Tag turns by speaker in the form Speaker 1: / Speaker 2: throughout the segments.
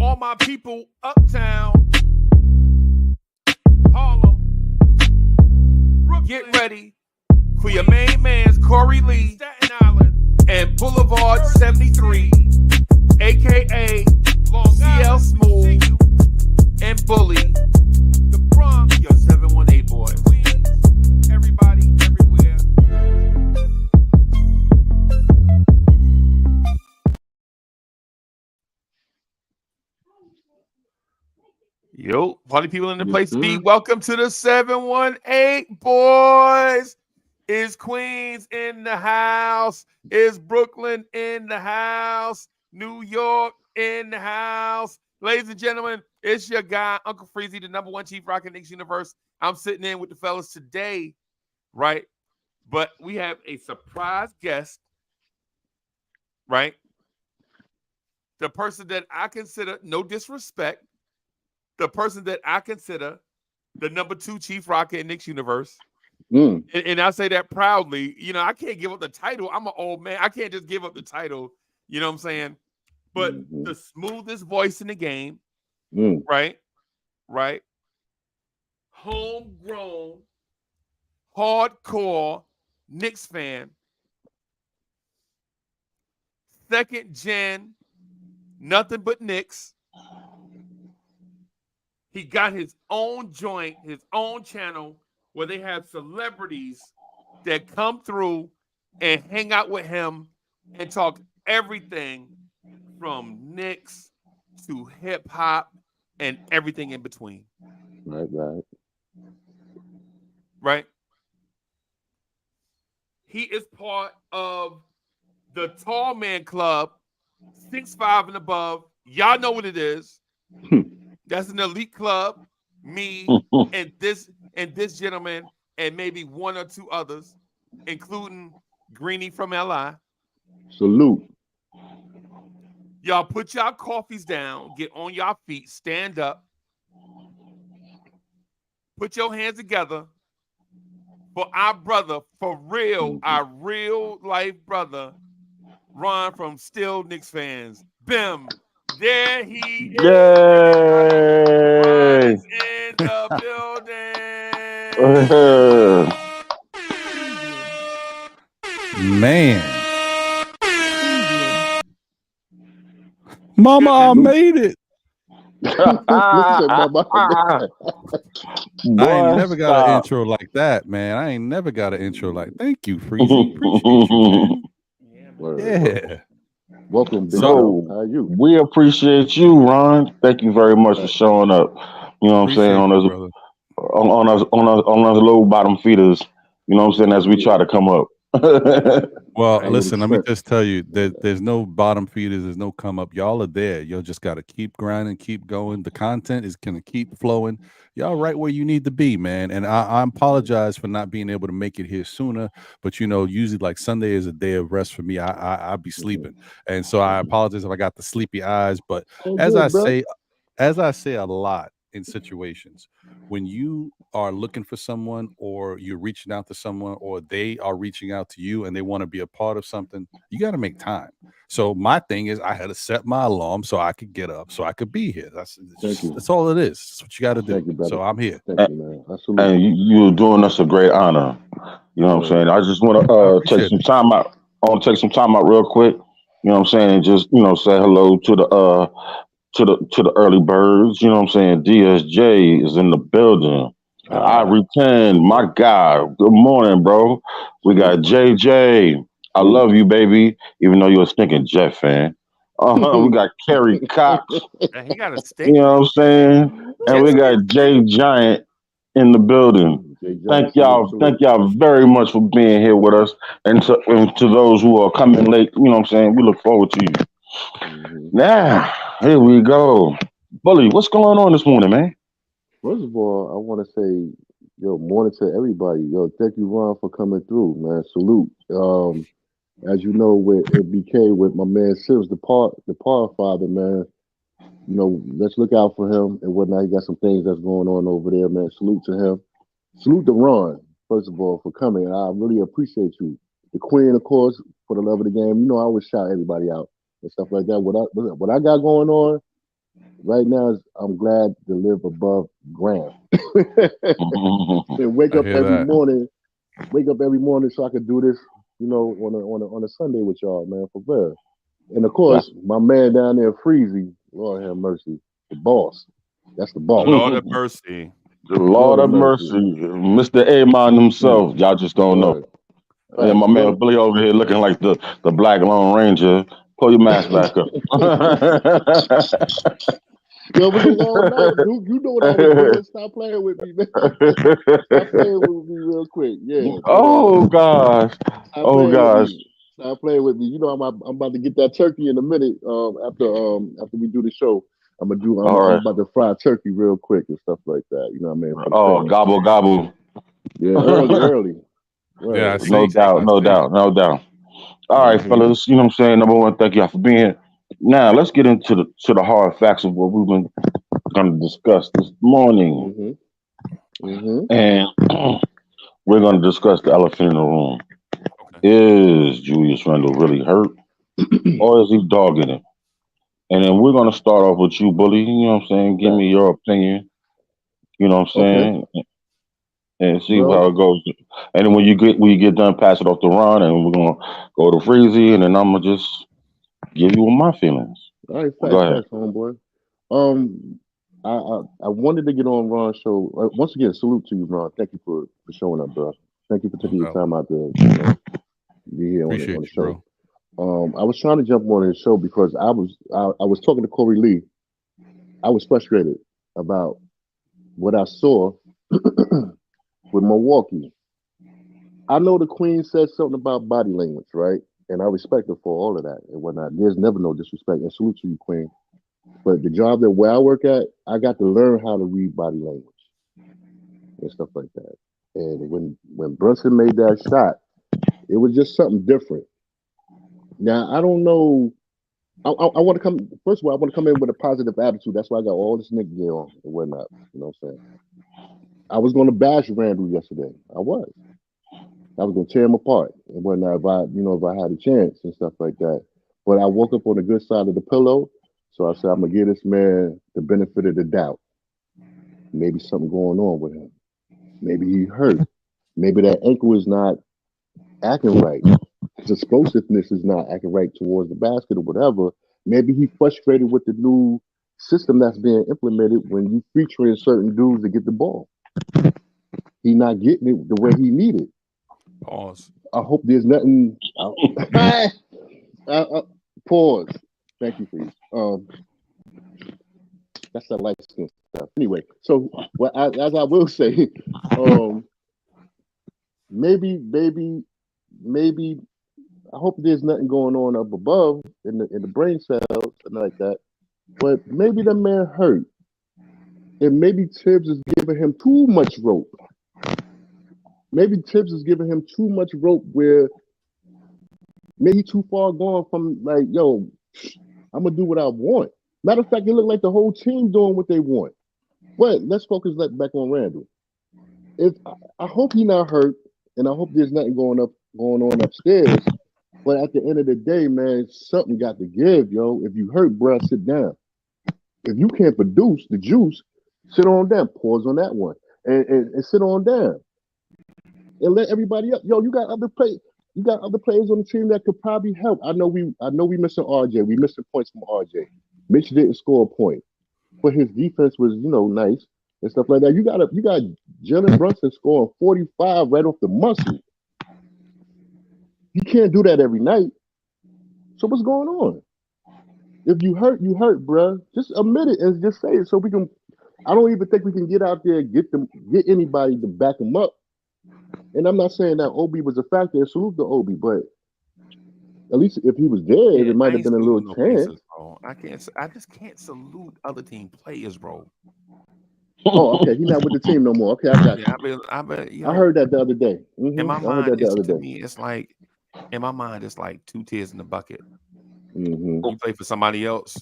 Speaker 1: all my people uptown, Harlem, get ready for your main man's Corey Lee, Staten Island, and Boulevard 73, aka CL Smooth and Bully, the Bronx, your 718 boys. Everybody, everywhere. Yo, party people in the place to be. Welcome to the 718 boys. Is Queens in the house? Is Brooklyn in the house? New York in the house? Ladies and gentlemen, it's your guy, Uncle Freezie, the number one chief rock in Knicks universe. I'm sitting in with the fellas today, right? But we have a surprise guest, right? The person that I consider, no disrespect, the person that I consider the number two chief rocker in Knicks universe. And I say that proudly. You know, I can't give up the title. I'm an old man. I can't just give up the title. You know what I'm saying? But the smoothest voice in the game, right? Right? Homegrown, hardcore Knicks fan. Second gen, Nothin But Knicks. He got his own joint, his own channel, where they have celebrities that come through and hang out with him and talk everything from Knicks to hip hop and everything in between. Right. He is part of the Tall Man Club, 6'5" and above. Y'all know what it is. That's an elite club. Me and this gentleman and maybe one or two others, including Greenie from LI.
Speaker 2: Salute.
Speaker 1: Y'all put y'all coffees down, get on y'all feet, stand up, put your hands together for our brother, for real, our real life brother, Ron from Still Knicks Fans. Bim. There he is. Ron is in the building.
Speaker 3: Man. Mama, I made it. I ain't never got an intro like that, man. I ain't never got an intro like. Thank you, Freezie. Appreciate you, man. Yeah.
Speaker 2: Welcome, Big
Speaker 3: So,
Speaker 2: How are you?
Speaker 4: We appreciate you, Ron. Thank you very much for showing up. You know what I'm saying, on those low bottom feeders. You know what I'm saying, as we try to come up.
Speaker 3: Well, listen, let me just tell you, there's no bottom feeders, there's no come up. Y'all are there. Y'all just got to keep grinding, keep going. The content is going to keep flowing. Y'all right where you need to be, man. And I apologize for not being able to make it here sooner. But, you know, usually like Sunday is a day of rest for me. I'll be sleeping. And so I apologize if I got the sleepy eyes. But as I say a lot in situations, when you are looking for someone or you're reaching out to someone or they are reaching out to you and they want to be a part of something, you got to make time. So my thing is I had to set my alarm so I could get up so I could be here. That's all it is. That's what you got to do. So I'm here.
Speaker 2: Thank you, man.
Speaker 4: And you're doing us a great honor. You know what I'm saying? I just want to take some time out. I want to take some time out real quick. You know what I'm saying? And just, you know, say hello to the early birds. You know what I'm saying? DSJ is in the building. Ivory 10, my God. Good morning, bro. We got JJ. I love you, baby, even though you're a stinking Jet fan. We got Kerry Cox.
Speaker 1: He got a stink.
Speaker 4: You know what I'm saying? And we got Jay Giant in the building. Thank y'all very much for being here with us. And to those who are coming late, you know what I'm saying? We look forward to you. Now, here we go. Bully, what's going on this morning, man?
Speaker 2: First of all, I want to say, morning to everybody. Thank you, Ron, for coming through, man. Salute. As you know, with BK, with my man Sims, the par father, man. You know, let's look out for him and whatnot. He got some things that's going on over there, man. Salute to him. Salute to Ron, first of all, for coming. I really appreciate you. The Queen, of course, for the love of the game. You know, I always shout everybody out and stuff like that. What I got going on, right now, I'm glad to live above ground and wake up every morning. Wake up every morning so I could do this, on a Sunday with y'all, man, for real. And of course, my man down there, Freezie, Lord have mercy, the boss. That's the boss.
Speaker 1: Lord of mercy.
Speaker 4: The Lord of mercy. Mr. Amon himself. Y'all just don't know. Right. And my man Billy over here looking like the Black Lone Ranger. Pull your mask back up.
Speaker 2: Yo, it was a long night, dude. You know what I was doing. Stop playing with me, man. Stop playing with me real quick. Yeah.
Speaker 4: Oh gosh. Oh gosh.
Speaker 2: Stop playing with me. You know, I'm about to get that turkey in a minute. After we do the show, I'm about to fry turkey real quick and stuff like that. You know what I mean?
Speaker 4: Oh, gobble gobble.
Speaker 2: Yeah, early. Right.
Speaker 3: Yeah,
Speaker 4: no doubt. All right, fellas. You know what I'm saying? Number one, thank y'all for being here. Now let's get into the hard facts of what we've been going to discuss this morning, and we're going to discuss the elephant in the room. Is Julius Randle really hurt, or is he dogging it? And then we're going to start off with you, Bully. You know what I'm saying? Give me your opinion. You know what I'm saying? And see how it goes. And then when you get done, pass it off to Ron, and we're gonna go to Freezie, and then I'm gonna just give you my feelings.
Speaker 2: All right, go ahead, homeboy. I wanted to get on Ron's show. Once again, salute to you, Ron. Thank you for showing up, bro. Thank you for taking your time out to be here on the show. Bro. I was trying to jump on his show because I was talking to Corey Lee. I was frustrated about what I saw with Milwaukee. I know the Queen said something about body language, right? And I respect her for all of that and whatnot. There's never no disrespect. And salute to you, Queen. But the job where I work at, I got to learn how to read body language and stuff like that. And when Brunson made that shot, it was just something different. Now, I don't know. I want to come, first of all, I want to come in with a positive attitude. That's why I got all this Knicks gear on and whatnot. You know what I'm saying? I was going to bash Randle yesterday. I was going to tear him apart and whatnot if I had a chance and stuff like that. But I woke up on the good side of the pillow. So I said, I'm going to give this man the benefit of the doubt. Maybe something going on with him. Maybe he hurt. Maybe that ankle is not acting right. His explosiveness is not acting right towards the basket or whatever. Maybe he's frustrated with the new system that's being implemented when you featuring certain dudes to get the ball. He not getting it the way he needed.
Speaker 1: Pause.
Speaker 2: I hope there's nothing. Pause. Thank you, please. That's the light skin stuff. Anyway, so as I will say, maybe. I hope there's nothing going on up above in the brain cells, something like that. But maybe the man hurt, and maybe Tibbs is giving him too much rope. Maybe Tibbs is giving him too much rope where maybe too far gone from like, yo, I'm gonna do what I want. Matter of fact, it looked like the whole team doing what they want. But let's focus back on Randle. I hope he's not hurt, and I hope there's nothing going on upstairs. But at the end of the day, man, something got to give, yo. If you hurt, bruh, sit down. If you can't produce the juice, sit on down. Pause on that one, and sit on down, and let everybody up. Yo, you got other players on the team that could probably help. I know we missing RJ. We missing points from RJ. Mitch didn't score a point, but his defense was, nice and stuff like that. You got Jalen Brunson scoring 45 right off the muscle. You can't do that every night. So what's going on? If you hurt, bruh. Just admit it and just say it so we can. I don't even think we can get out there and get anybody to back them up. And I'm not saying that Obi was a factor. Salute to Obi, but at least if he was there, it might have been a little chance.
Speaker 1: I just can't salute other team players, bro.
Speaker 2: Oh, okay. He's not with the team no more. Okay, I got you. I heard that the other day. Mm-hmm.
Speaker 1: In my mind, in my mind, it's like two tears in the bucket.
Speaker 2: Mm-hmm.
Speaker 1: You play for somebody else.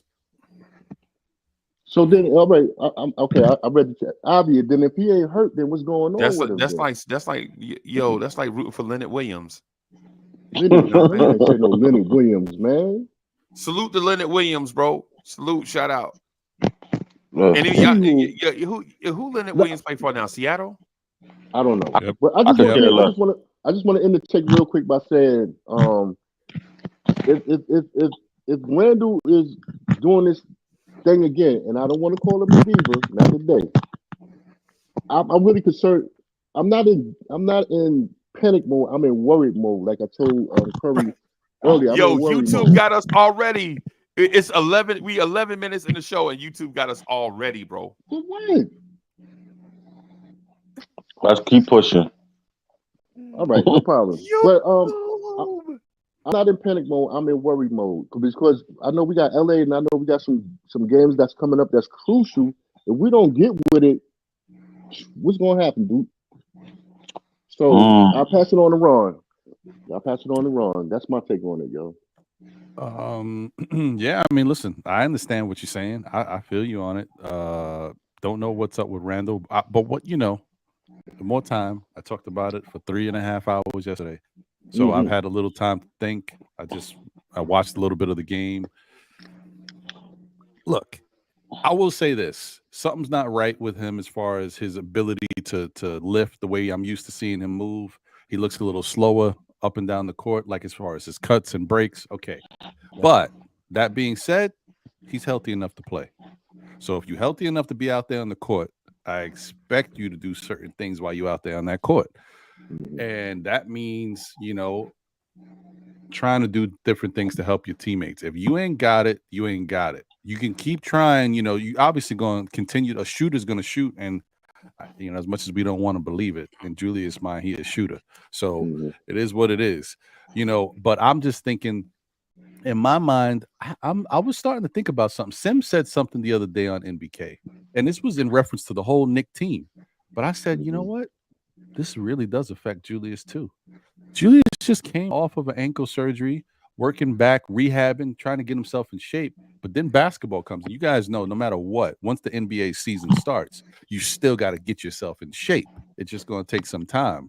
Speaker 2: So then, all right, I read the chat. Obvious. Then if he ain't hurt, then what's going on with him?
Speaker 1: That's like rooting for Leonard Williams.
Speaker 2: Leonard Williams, man.
Speaker 1: Salute to Leonard Williams, bro. Salute, shout out. And who Leonard Williams play for now? Seattle?
Speaker 2: I don't know.
Speaker 3: Yep.
Speaker 2: But I just want to end the take real quick by saying, if Randle is doing this thing again, and I don't want to call him a diva, not today. I'm really concerned. I'm not in panic mode. I'm in worried mode. Like I told Curry earlier.
Speaker 1: Yo, YouTube got us already. It's 11. We 11 minutes in the show, and YouTube got us already, bro.
Speaker 2: What?
Speaker 4: Let's keep pushing.
Speaker 2: All right, no problem. But I'm not in panic mode. I'm in worry mode because I know we got LA, and I know we got some games that's coming up that's crucial. If we don't get with it, what's gonna happen, dude? So I'll pass it on to Ron. That's my take on it, yo.
Speaker 3: Yeah, I mean, listen, I understand what you're saying. I feel you on it. Don't know what's up with Randle, but what the more time, I talked about it for 3.5 hours yesterday. So I've had a little time to think. I watched a little bit of the game. Look, I will say this. Something's not right with him as far as his ability to lift the way I'm used to seeing him move. He looks a little slower up and down the court, like as far as his cuts and breaks. Okay. But that being said, he's healthy enough to play. So if you're healthy enough to be out there on the court, I expect you to do certain things while you're out there on that court. And that means, trying to do different things to help your teammates. If you ain't got it, you ain't got it. You can keep trying, you obviously going to continue. A shooter's going to shoot. And, as much as we don't want to believe it, in Julius' mind, he is a shooter. So it is what it is, but I'm just thinking in my mind, I was starting to think about something. Sim said something the other day on NBK, and this was in reference to the whole Knick team. But I said, you know what? This really does affect Julius too. Julius just came off of an ankle surgery, working back, rehabbing, trying to get himself in shape. But then basketball comes. And you guys know, no matter what, once the NBA season starts, you still got to get yourself in shape. It's just going to take some time.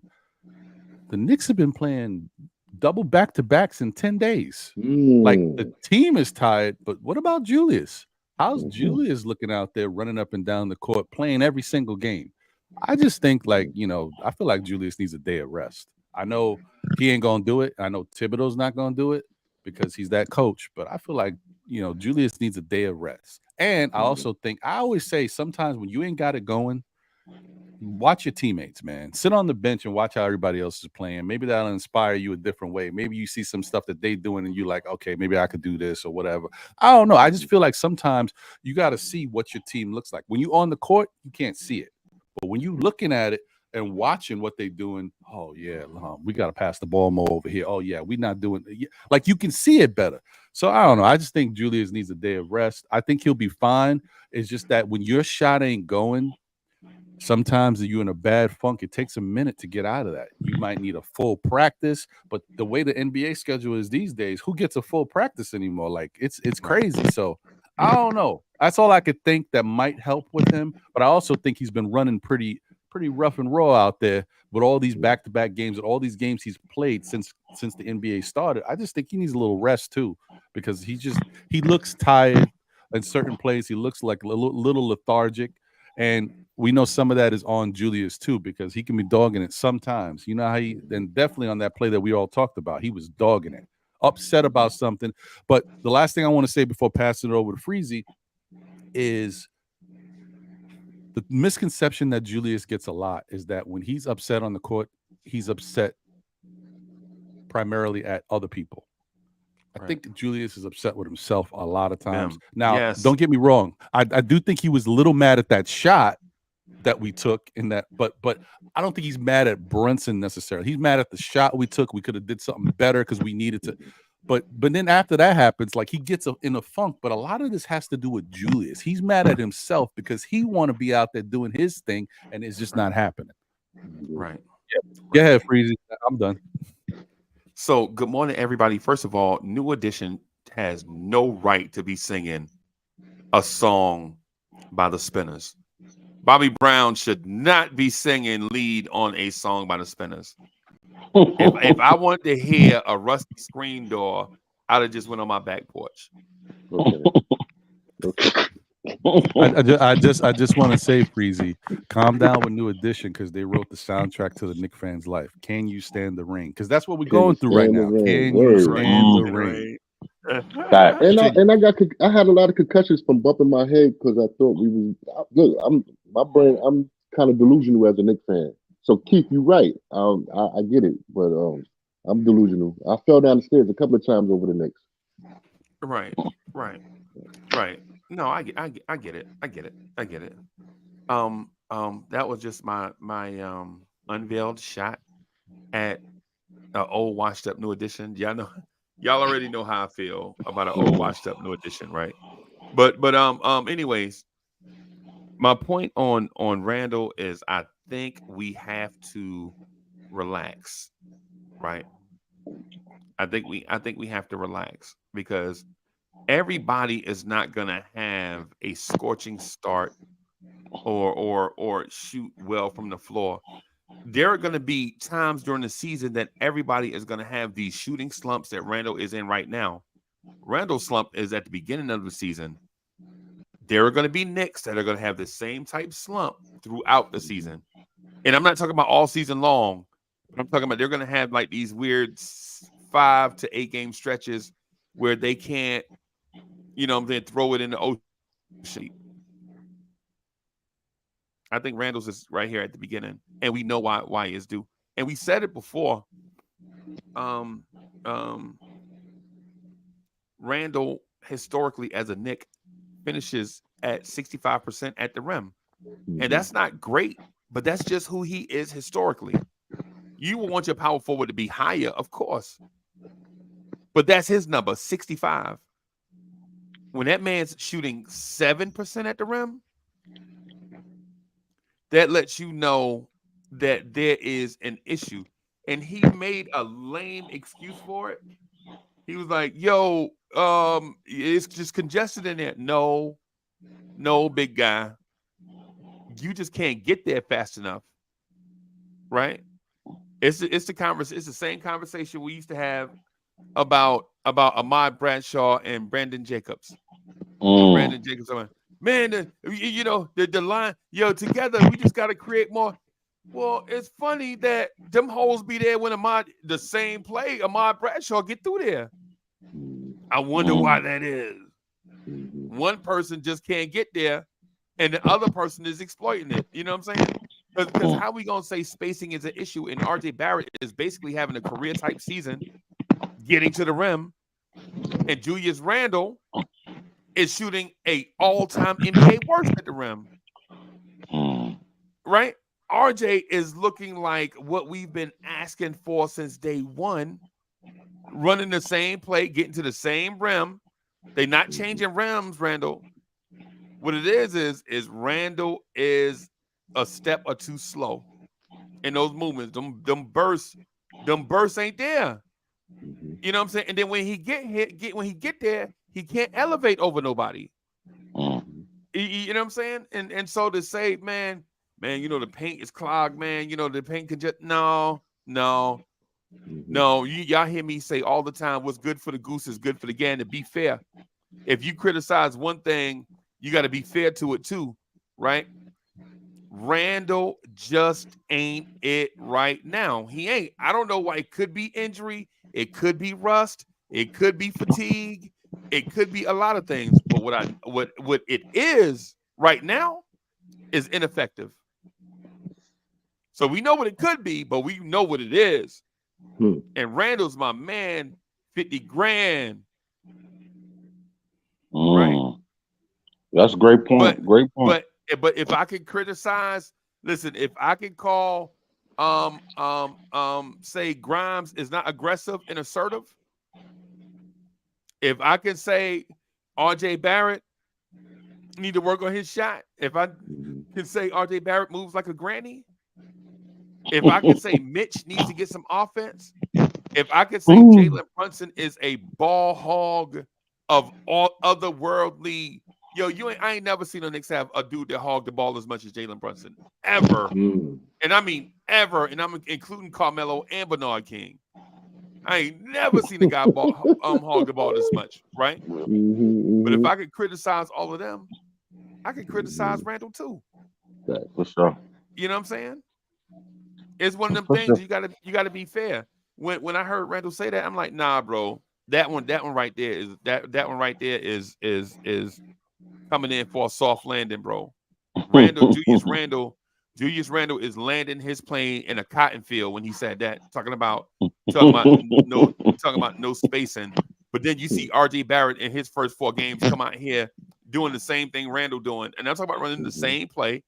Speaker 3: The Knicks have been playing double back-to-backs in 10 days. Like, the team is tired, but what about Julius? How's Julius looking out there running up and down the court, playing every single game? I just think, I feel like Julius needs a day of rest. I know he ain't going to do it. I know Thibodeau's not going to do it because he's that coach, but I feel like, Julius needs a day of rest. And I also think, I always say sometimes when you ain't got it going, watch your teammates, man. Sit on the bench and watch how everybody else is playing. Maybe that'll inspire you a different way. Maybe you see some stuff that they doing and you like, okay, maybe I could do this or whatever. I don't know. I just feel like sometimes you got to see what your team looks like. When you're on the court, you can't see it. But when you looking at it and watching what they doing, oh, yeah, we got to pass the ball more over here. Oh, yeah, we're not doing it. Like, you can see it better. So, I don't know. I just think Julius needs a day of rest. I think he'll be fine. It's just that when your shot ain't going, sometimes you're in a bad funk. It takes a minute to get out of that. You might need a full practice, but the way the NBA schedule is these days, who gets a full practice anymore? Like, it's crazy. So, I don't know. That's all I could think that might help with him. But I also think he's been running pretty rough and raw out there with all these back-to-back games and all these games he's played since the NBA started. I just think he needs a little rest too, because he looks tired in certain plays. He looks like a little lethargic, and we know some of that is on Julius too, because he can be dogging it sometimes. You know how then definitely on that play that we all talked about, he was dogging it, upset about something. But the last thing I want to say before passing it over to Freezie is the misconception that Julius gets a lot is that when he's upset on the court, he's upset primarily at other people. I think Julius is upset with himself a lot of times. Now, don't get me wrong. I do think he was a little mad at that shot that we took in that, but I don't think he's mad at Brunson necessarily. He's mad at the shot we took. We could have did something better because we needed to. But then after that happens, like, he gets in a funk. But a lot of this has to do with Julius. He's mad at himself because he want to be out there doing his thing, and it's just not happening.
Speaker 1: Right.
Speaker 3: Go ahead, Freezie. I'm done.
Speaker 1: So, good morning, everybody. First of all, New Edition has no right to be singing a song by the Spinners. Bobby Brown should not be singing lead on a song by the Spinners. If I wanted to hear a rusty screen door, I'd have just went on my back porch.
Speaker 2: Okay.
Speaker 3: I just want to say, Freezie, calm down with New Edition because they wrote the soundtrack to the Knicks fans' life. Can you stand the rain? Because that's what we're going through right now. Can you stand the rain?
Speaker 2: I had a lot of concussions from bumping my head because I thought we was look. I'm kind of delusional as a Knicks fan. So Keith, you're right. I get it, but I'm delusional. I fell down the stairs a couple of times over the Knicks.
Speaker 1: Right. No, I get it. I get it. That was just my unveiled shot at an old washed up New Edition. Y'all already know how I feel about an old washed up New Edition, right? But anyways, my point on Randle is I think we have to relax, right? I think we have to relax because everybody is not gonna have a scorching start or shoot well from the floor. There are going to be times during the season that everybody is going to have these shooting slumps that Randle is in right now. Randle's slump is at the beginning of the season. There are going to be Knicks that are going to have the same type slump throughout the season. And I'm not talking about all season long, but I'm talking about they're going to have like these weird 5 to 8 game stretches where they can't, then throw it in the ocean. I think Randle's is right here at the beginning, and we know why he is due. And we said it before. Randle historically as a Knick finishes at 65% at the rim, and that's not great, but that's just who he is historically. You will want your power forward to be higher, of course, but that's his number, 65. When that man's shooting 7% at the rim, that lets you know that there is an issue. And he made a lame excuse for it. He was like, yo, it's just congested in there. No, big guy. You just can't get there fast enough. Right? It's the same conversation we used to have about Ahmad Bradshaw and Brandon Jacobs. Brandon Jacobs, man, the line, together we just got to create more. Well, it's funny that them holes be there when the same play Ahmad Bradshaw get through there. I wonder why that is. One person just can't get there, and the other person is exploiting it. You know what I'm saying? Because how we gonna say spacing is an issue? And RJ Barrett is basically having a career type season, getting to the rim, and Julius Randle is shooting a all-time NBA worst at the rim. Right? RJ is looking like what we've been asking for since day one, running the same play, getting to the same rim. They're not changing rims, Randle. What it is Randle is a step or two slow in those movements. Them bursts ain't there. You know what I'm saying? And then when he get there, he can't elevate over nobody. You know what I'm saying? And so to say, man, the paint is clogged, man. The paint can just no. Y'all hear me say all the time, what's good for the goose is good for the gander. Be fair. If you criticize one thing, you got to be fair to it too, right? Randle just ain't it right now. He ain't. I don't know why. It could be injury. It could be rust. It could be fatigue. It could be a lot of things. But what it is right now is ineffective. So we know what it could be, but we know what it is. And Randle's my man, 50 grand. Right?
Speaker 4: That's a great point. Great point.
Speaker 1: But if I could criticize, listen, if I could call say Grimes is not aggressive and assertive, if I can say RJ Barrett need to work on his shot, if I can say RJ Barrett moves like a granny, if I can say Mitch needs to get some offense, if I could say Jalen Brunson is a ball hog of all otherworldly, I ain't never seen the Knicks have a dude that hog the ball as much as Jalen Brunson ever, and I mean ever, and I'm including Carmelo and Bernard King. I ain't never seen a guy hog the ball this much, right? But if I could criticize all of them, I can criticize Randle too.
Speaker 4: For sure.
Speaker 1: You know what I'm saying? It's one of them
Speaker 4: For
Speaker 1: things
Speaker 4: sure.
Speaker 1: you gotta be fair. When I heard Randle say that, I'm like, nah, bro. That one right there is coming in for a soft landing, bro. Julius Randle is landing his plane in a cotton field when he said that, talking about no spacing. But then you see RJ Barrett in his first 4 games come out here doing the same thing Randle doing. And I'm talking about running the same play,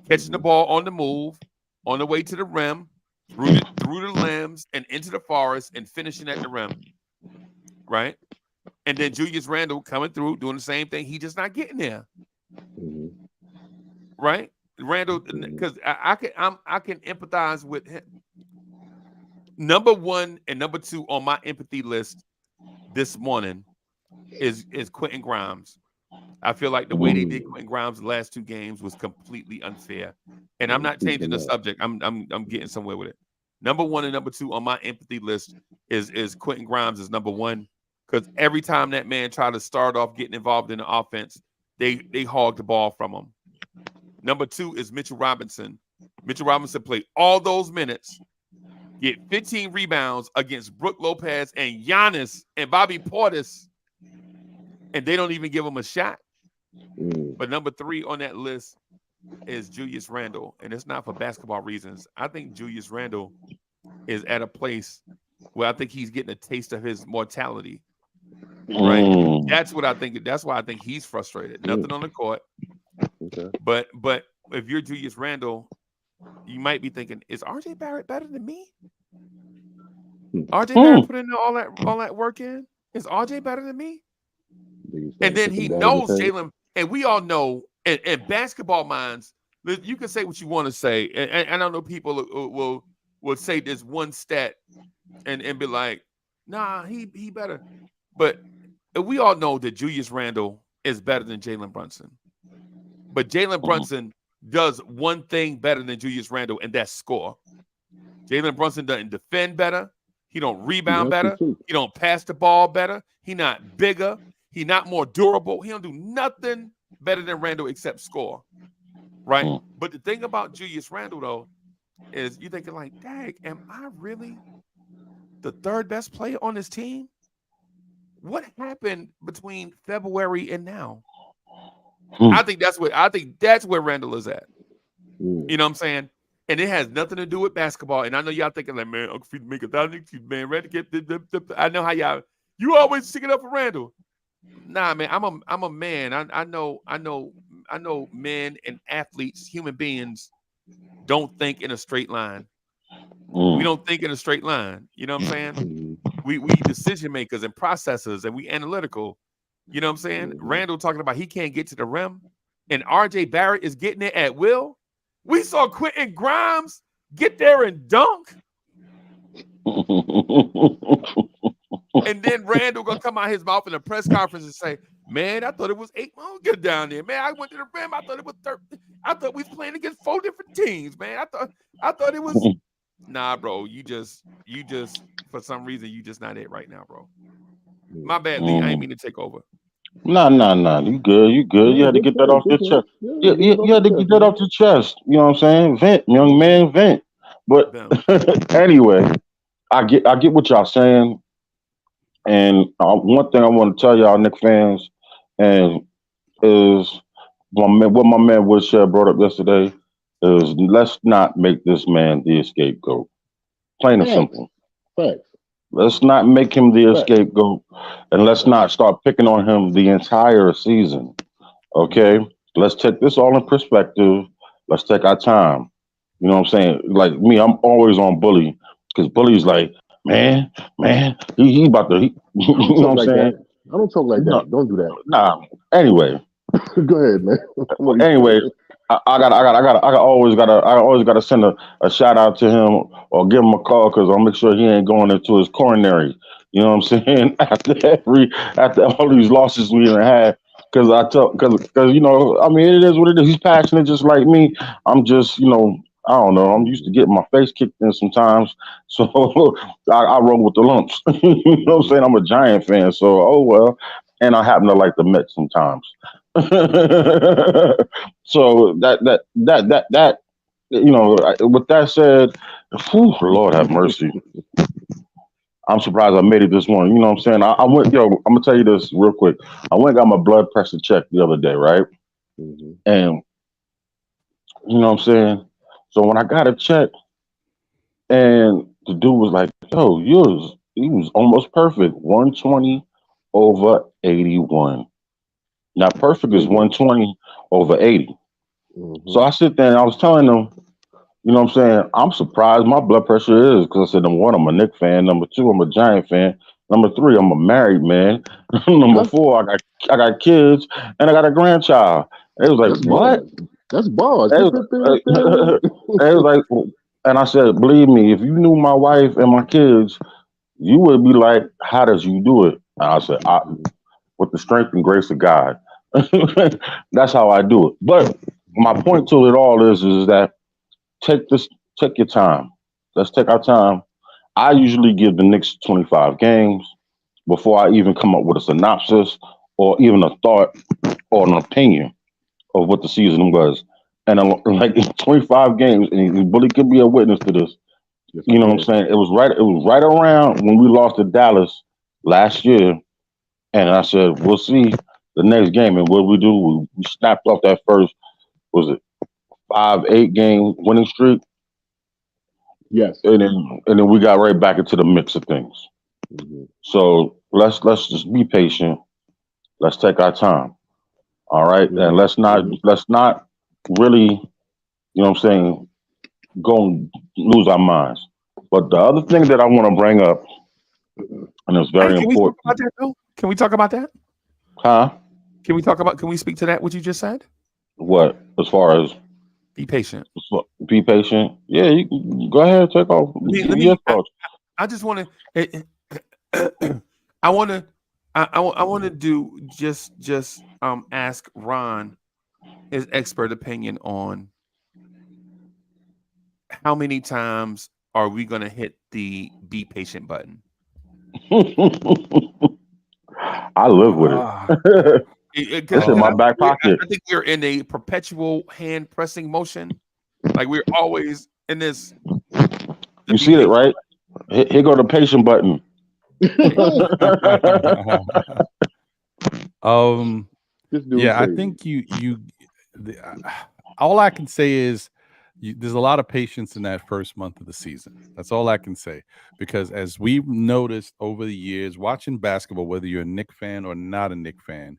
Speaker 1: catching the ball on the move, on the way to the rim, through the limbs and into the forest and finishing at the rim. Right? And then Julius Randle coming through, doing the same thing. He just not getting there. Right? Randle, because I can empathize with him. Number 1 and number 2 on my empathy list this morning is Quentin Grimes. I feel like the way they did Quentin Grimes the last 2 games was completely unfair. And I'm not changing the subject. I'm getting somewhere with it. Number 1 and number 2 on my empathy list is Quentin Grimes is number 1. Because every time that man tried to start off getting involved in the offense, they hogged the ball from him. Number 2 is Mitchell Robinson. Mitchell Robinson played all those minutes, get 15 rebounds against Brook Lopez and Giannis and Bobby Portis, and they don't even give him a shot. But number 3 on that list is Julius Randle, and it's not for basketball reasons. I think Julius Randle is at a place where I think he's getting a taste of his mortality. Right? That's what I think. That's why I think he's frustrated. Nothing on the court. Okay. But if you're Julius Randle, you might be thinking, is RJ Barrett better than me? RJ Barrett put in all that work in? Is RJ better than me? And then he knows Jalen, and we all know in basketball minds, you can say what you want to say. And I don't know people will say this one stat and be like, nah, he better. But we all know that Julius Randle is better than Jalen Brunson. But Jalen Brunson does one thing better than Julius Randle, and that's score. Jalen Brunson doesn't defend better. He don't rebound better. He don't pass the ball better. He not bigger. He not more durable. He don't do nothing better than Randle except score. Right? But the thing about Julius Randle, though, is you're thinking like, dang, am I really the 3rd best player on this team? What happened between February and now? I think that's where Randle is at. You know what I'm saying? And it has nothing to do with basketball. And I know y'all thinking like, man, Uncle Freezie make $1,000, man, ready to get I know how you always stick it up for Randle. Nah, man, I'm a man. I know men and athletes, human beings, don't think in a straight line. We don't think in a straight line. You know what I'm saying? We decision makers and processors, and we analytical. You know what I'm saying? Randle talking about he can't get to the rim, and RJ Barrett is getting it at will. We saw Quentin Grimes get there and dunk. And then Randle gonna come out his mouth in a press conference and say, man, I thought it was 8 months. Get down there, man. I went to the rim. I thought it was 30. I thought we was playing against 4 different teams, man. I thought it was nah, bro. You just for some reason you just not it right now, bro. My bad, Lee. I ain't mean to take over.
Speaker 4: Nah. You good. You had to get that off your chest. You had to get that off your chest. You know what I'm saying? Vent, young man, vent. But anyway, I get what y'all saying. And one thing I want to tell y'all, Knicks fans, and is what my man Woodshed brought up yesterday is let's not make this man the scapegoat. Plain and simple.
Speaker 2: Facts.
Speaker 4: Let's not make him the scapegoat, and let's not start picking on him the entire season. Okay? Let's take this all in perspective. Let's take our time. You know what I'm saying? Like me, I'm always on Bully, because Bully's like, man, he about to, you know what I'm saying?
Speaker 2: I don't talk like that. Don't do that.
Speaker 4: Nah. Anyway.
Speaker 2: Go ahead, man.
Speaker 4: Anyway, I always gotta send a shout out to him or give him a call, because I'll make sure he ain't going into his coronary. You know what I'm saying? After all these losses we done had, because you know, I mean, it is what it is. He's passionate just like me. I'm just, you know, I don't know. I'm used to getting my face kicked in sometimes, so I roll with the lumps. You know what I'm saying? I'm a Giant fan, so oh well. And I happen to like the Mets sometimes. So that with that said, whew, Lord have mercy. I'm surprised I made it this morning. You know what I'm saying? I went, I'm gonna tell you this real quick. I went and got my blood pressure checked the other day, right?
Speaker 2: Mm-hmm.
Speaker 4: And you know what I'm saying? So when I got it checked, and the dude was like, yo, he was almost perfect. 120 over 81. Now perfect is 120 over 80.
Speaker 2: Mm-hmm.
Speaker 4: So I sit there and I was telling them, you know what I'm saying? I'm surprised my blood pressure is because I said, number one, I'm a Knicks fan. Number two, I'm a Giant fan. Number three, I'm a married man. Number four, I got kids and I got a grandchild. It was like,
Speaker 2: That's
Speaker 4: what?
Speaker 2: bars. That's bars.
Speaker 4: It was, it was like, and I said, believe me, if you knew my wife and my kids, you would be like, how does you do it? And I said, with the strength and grace of God. That's how I do it. But my point to it all is that take your time. Let's take our time. I usually give the Knicks 25 games before I even come up with a synopsis or even a thought or an opinion of what the season was. And like 25 games, and Bully could be a witness to this.
Speaker 2: Yes,
Speaker 4: You know what I'm saying? It was right around when we lost to Dallas last year. And I said, we'll see the next game. And what we do, we snapped off that first, was it 5-8 game winning streak?
Speaker 2: Yes.
Speaker 4: And then we got right back into the mix of things.
Speaker 2: Mm-hmm.
Speaker 4: So let's just be patient. Let's take our time. All right.
Speaker 2: Mm-hmm.
Speaker 4: And let's not really, you know what I'm saying, go and lose our minds. But the other thing that I want to bring up, and it's very important.
Speaker 1: Can we talk about that?
Speaker 4: Huh?
Speaker 1: Can we speak to that, what you just said?
Speaker 4: What? As far as
Speaker 1: be patient.
Speaker 4: Be patient. Yeah, you go ahead, take off.
Speaker 1: I just want to. I want to do just ask Ron his expert opinion on how many times are we going to hit the be patient button.
Speaker 4: I live with it. It's in my back pocket.
Speaker 1: I think we're in a perpetual hand pressing motion. Like we're always in this.
Speaker 4: You see it, right? Here go the patient button.
Speaker 3: Yeah, I think all I can say is there's a lot of patience in that first month of the season. That's all I can say, because as we've noticed over the years watching basketball, whether you're a Knicks fan or not a Knicks fan,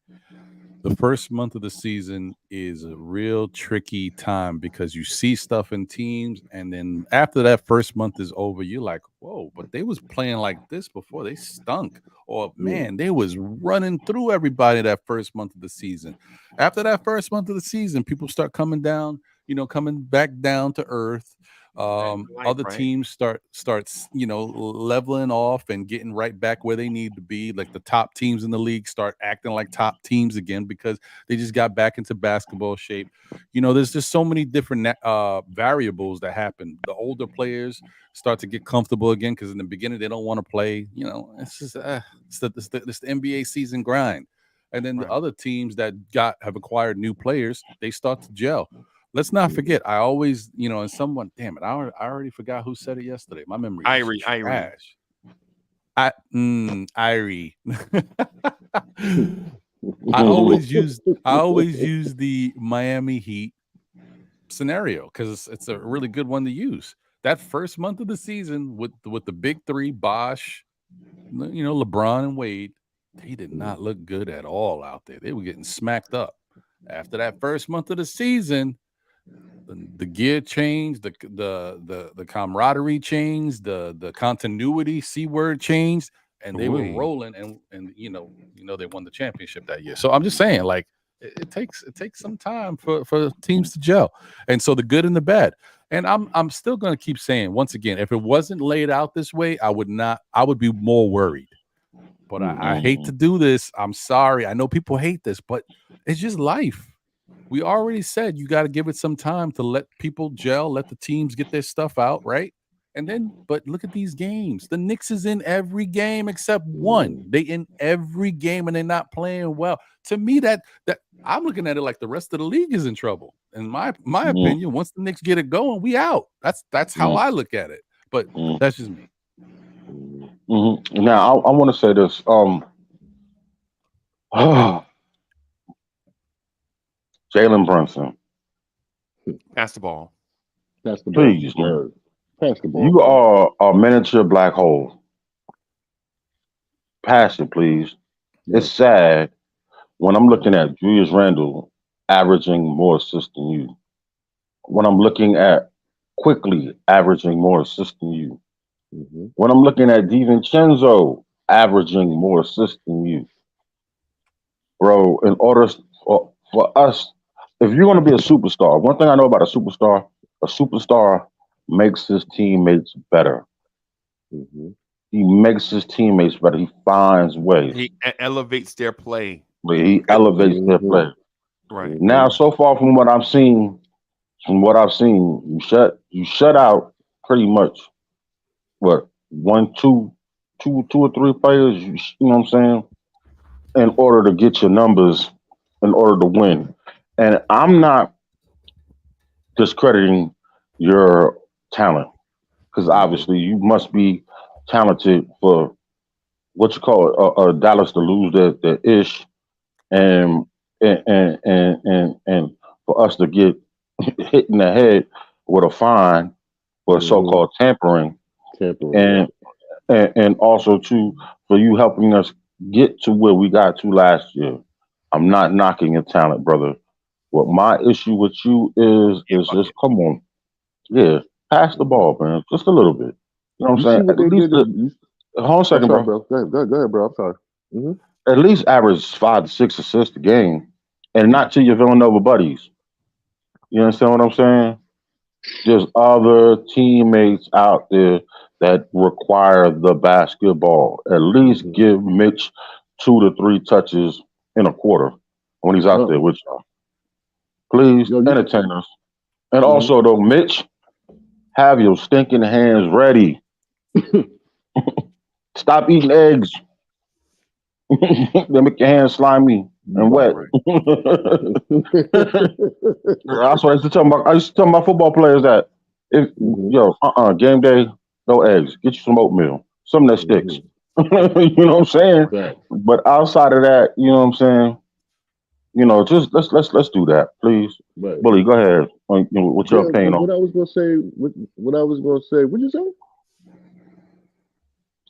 Speaker 3: the first month of the season is a real tricky time because you see stuff in teams, and then after that first month is over, you're like, whoa, but they was playing like this before. They stunk. Or, man, they was running through everybody that first month of the season. After that first month of the season, people start coming back down to earth. Other teams starts leveling off and getting right back where they need to be. Like the top teams in the league start acting like top teams again because they just got back into basketball shape. There's just so many different variables that happen. The older players start to get comfortable again because in the beginning they don't want to play. It's just it's the NBA season grind. And then the other teams that have acquired new players, they start to gel. Let's not forget. I always, and someone, damn it, I already forgot who said it yesterday. My memory is trash. Irie. I always use the Miami Heat scenario because it's a really good one to use. That first month of the season with the big three, Bosh, LeBron and Wade, they did not look good at all out there. They were getting smacked up. After that first month of the season, the gear changed, the camaraderie changed, the continuity C-word changed, and they were rolling, and they won the championship that year. So I'm just saying, like, it takes some time for teams to gel, and so the good and the bad. And I'm still going to keep saying, once again, if it wasn't laid out this way, I would be more worried. But I hate to do this. I'm sorry. I know people hate this, but it's just life. We already said you got to give it some time to let people gel, let the teams get their stuff out, right? And then, but look at these games. The Knicks is in every game except one. They in every game and they're not playing well. To me, that I'm looking at it like the rest of the league is in trouble. In my opinion, once the Knicks get it going, we out. That's how I look at it. But that's just me.
Speaker 4: Now I want to say this. Jalen Brunson,
Speaker 1: Pass the ball.
Speaker 2: Pass the ball.
Speaker 4: Please,
Speaker 2: man. Pass the ball.
Speaker 4: You are a miniature black hole. Pass it, please.
Speaker 2: Yeah.
Speaker 4: It's sad when I'm looking at Julius Randle averaging more assists than you. When I'm looking at Quickly averaging more assists than you. When I'm looking at DiVincenzo averaging more assists than you. Bro, in order for us, if you're going to be a superstar, one thing I know about a superstar makes his teammates better. He makes his teammates better. He finds ways.
Speaker 1: He elevates their play.
Speaker 4: He elevates their play.
Speaker 1: Right.
Speaker 4: Now, so far from what I've seen, you shut out pretty much what two or three players. You know what I'm saying? In order to get your numbers, in order to win. And I'm not discrediting your talent because obviously you must be talented for what you call it, Dallas to lose their ish, and for us to get hit in the head with a fine for so-called tampering, and also too for you helping us get to where we got to last year. I'm not knocking your talent, brother. What my issue with you is just come on, pass the ball, man, just a little bit. You know what I'm saying? At least hold on a second,
Speaker 2: sorry,
Speaker 4: bro.
Speaker 2: Go ahead, bro. I'm sorry.
Speaker 4: At least average 5 to 6 assists a game, and not to your Villanova buddies. You understand what I'm saying? There's other teammates out there that require the basketball. At least give Mitch 2 to 3 touches in a quarter when he's out there with y'all. Please entertain us. And also, though, Mitch, have your stinking hands ready. Stop eating eggs. They make your hands slimy and wet. That's what I used to tell my football players that if game day, no eggs. Get you some oatmeal, something that sticks. You know what I'm saying?
Speaker 2: Right.
Speaker 4: But outside of that, you know what I'm saying? Just let's do that, please.
Speaker 2: Right.
Speaker 4: Bully, go ahead. What's your opinion on?
Speaker 2: What I was gonna say. What'd you say?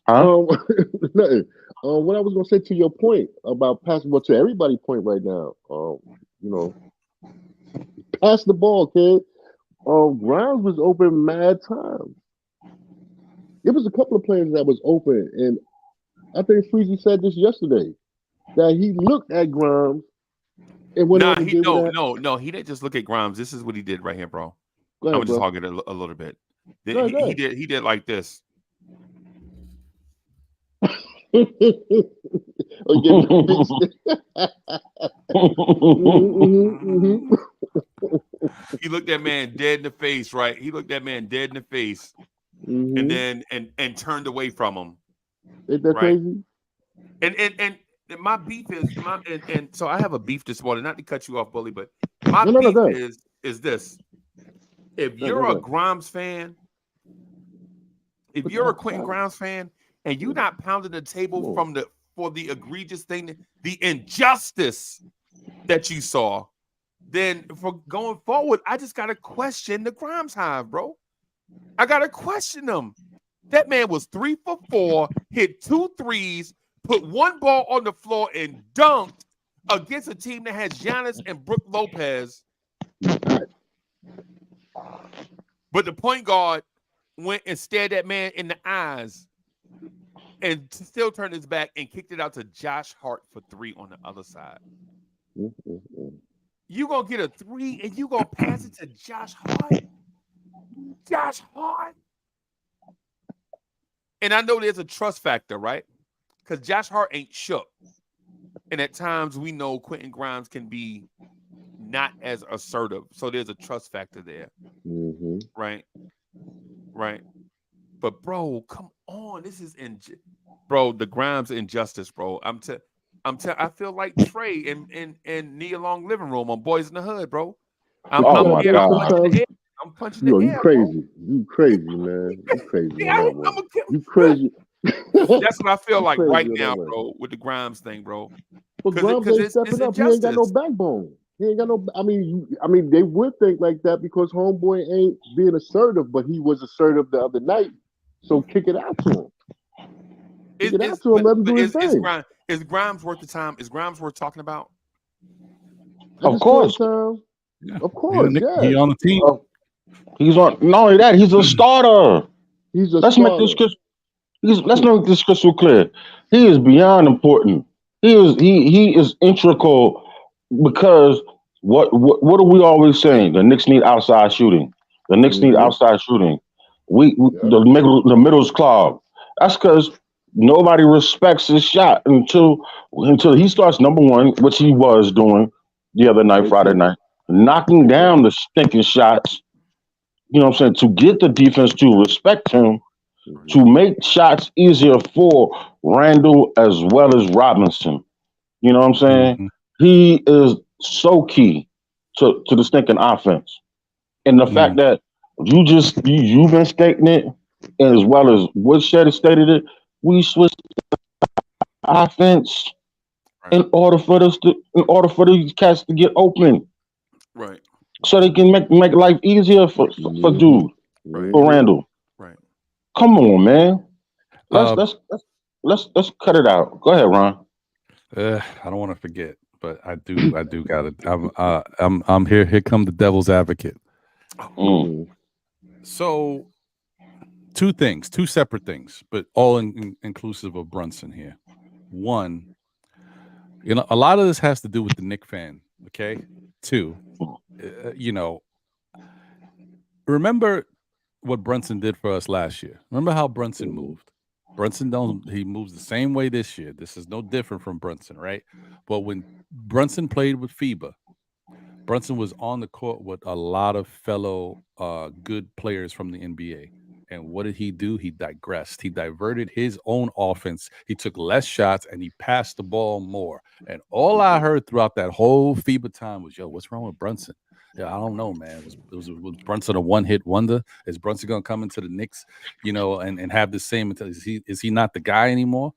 Speaker 4: Huh?
Speaker 2: Nothing. What I was gonna say to your point about passing, well, to everybody's point right now. Pass the ball, kid. Grimes was open mad times. There was a couple of players that was open, and I think Freezie said this yesterday that he looked at Grimes and went on to give
Speaker 1: No, he didn't just look at Grimes. This is what he did right here, bro.
Speaker 2: Ahead,
Speaker 1: I'm gonna just hog it a little bit. He did like this.
Speaker 2: He
Speaker 1: looked that man dead in the face, right? He looked that man dead in the face, and then and turned away from him.
Speaker 2: Ain't that crazy?
Speaker 1: And my beef is and so I have a beef this morning. Not to cut you off, Bully, but my beef is this: if you're a Grimes fan, if you're a Quentin Grimes fan, and you're not pounding the table for the egregious thing, the injustice that you saw, then for going forward, I just gotta question the Grimes hive, bro. I gotta question them. That man was 3 for 4, hit 2 threes, put 1 ball on the floor, and dunked against a team that has Giannis and Brook Lopez. But the point guard went and stared that man in the eyes and still turned his back and kicked it out to Josh Hart for 3 on the other side. You gonna get a 3 and you gonna pass it to Josh Hart? Josh Hart? And I know there's a trust factor, right? Because Josh Hart ain't shook. And at times we know Quentin Grimes can be not as assertive. So there's a trust factor there. Right? But bro, come on. This is bro, the Grimes injustice, bro. I feel like Trey in Nia Long living room on Boys in the Hood, bro. I'm
Speaker 4: my
Speaker 1: here.
Speaker 4: God.
Speaker 1: I'm punching the
Speaker 2: Yo, you
Speaker 1: air,
Speaker 2: crazy. You crazy, man. You crazy on that one. You crazy.
Speaker 1: That's what I feel
Speaker 2: You
Speaker 1: like
Speaker 2: crazy
Speaker 1: right
Speaker 2: on that
Speaker 1: now,
Speaker 2: one.
Speaker 1: bro, with the Grimes thing, bro.
Speaker 2: But Grimes ain't stepping up. He ain't got no backbone. He ain't got no. I mean, they would think like that because homeboy ain't being assertive, but he was assertive the other night. So kick it out to him. Kick it out to him. Let him do his thing.
Speaker 1: Is Grimes worth the time? Is Grimes worth talking about?
Speaker 4: Of course.
Speaker 2: Yeah. Of course, yeah.
Speaker 3: He on the team.
Speaker 4: He's on. Not only that, he's a starter. Let's make this crystal clear. He is beyond important. He is integral because what are we always saying? The Knicks need outside shooting. The Knicks need outside shooting. The middle's clogged. That's because nobody respects his shot until he starts number one, which he was doing the other night, Friday night, knocking down the stinking shots. You know what I'm saying? To get the defense to respect him, to make shots easier for Randle as well as Robinson. You know what I'm saying? He is so key to the stinking offense. And the fact that you've been stating it, as well as Woodshed has stated it, we switched the offense in order for these cats to get open.
Speaker 1: Right.
Speaker 4: So they can make life easier for dude. For Randle.
Speaker 1: Right.
Speaker 4: Come on, man. Let's cut it out. Go ahead, Ron.
Speaker 3: I don't want to forget, but I do got it. I'm here. Here come the devil's advocate. So, two separate things, but all inclusive of Brunson here. One, a lot of this has to do with the Knick fan. Okay. Two, remember what Brunson did for us last year. Remember how Brunson moved. He moves the same way this year. This is no different from Brunson, right? But when Brunson played with FIBA, Brunson was on the court with a lot of fellow good players from the NBA. And what did he do? He digressed. He diverted his own offense. He took less shots and he passed the ball more. And all I heard throughout that whole FIBA time was, yo, what's wrong with Brunson? Yeah, I don't know, man. Was Brunson a one-hit wonder? Is Brunson going to come into the Knicks, and have the same? Is he not the guy anymore?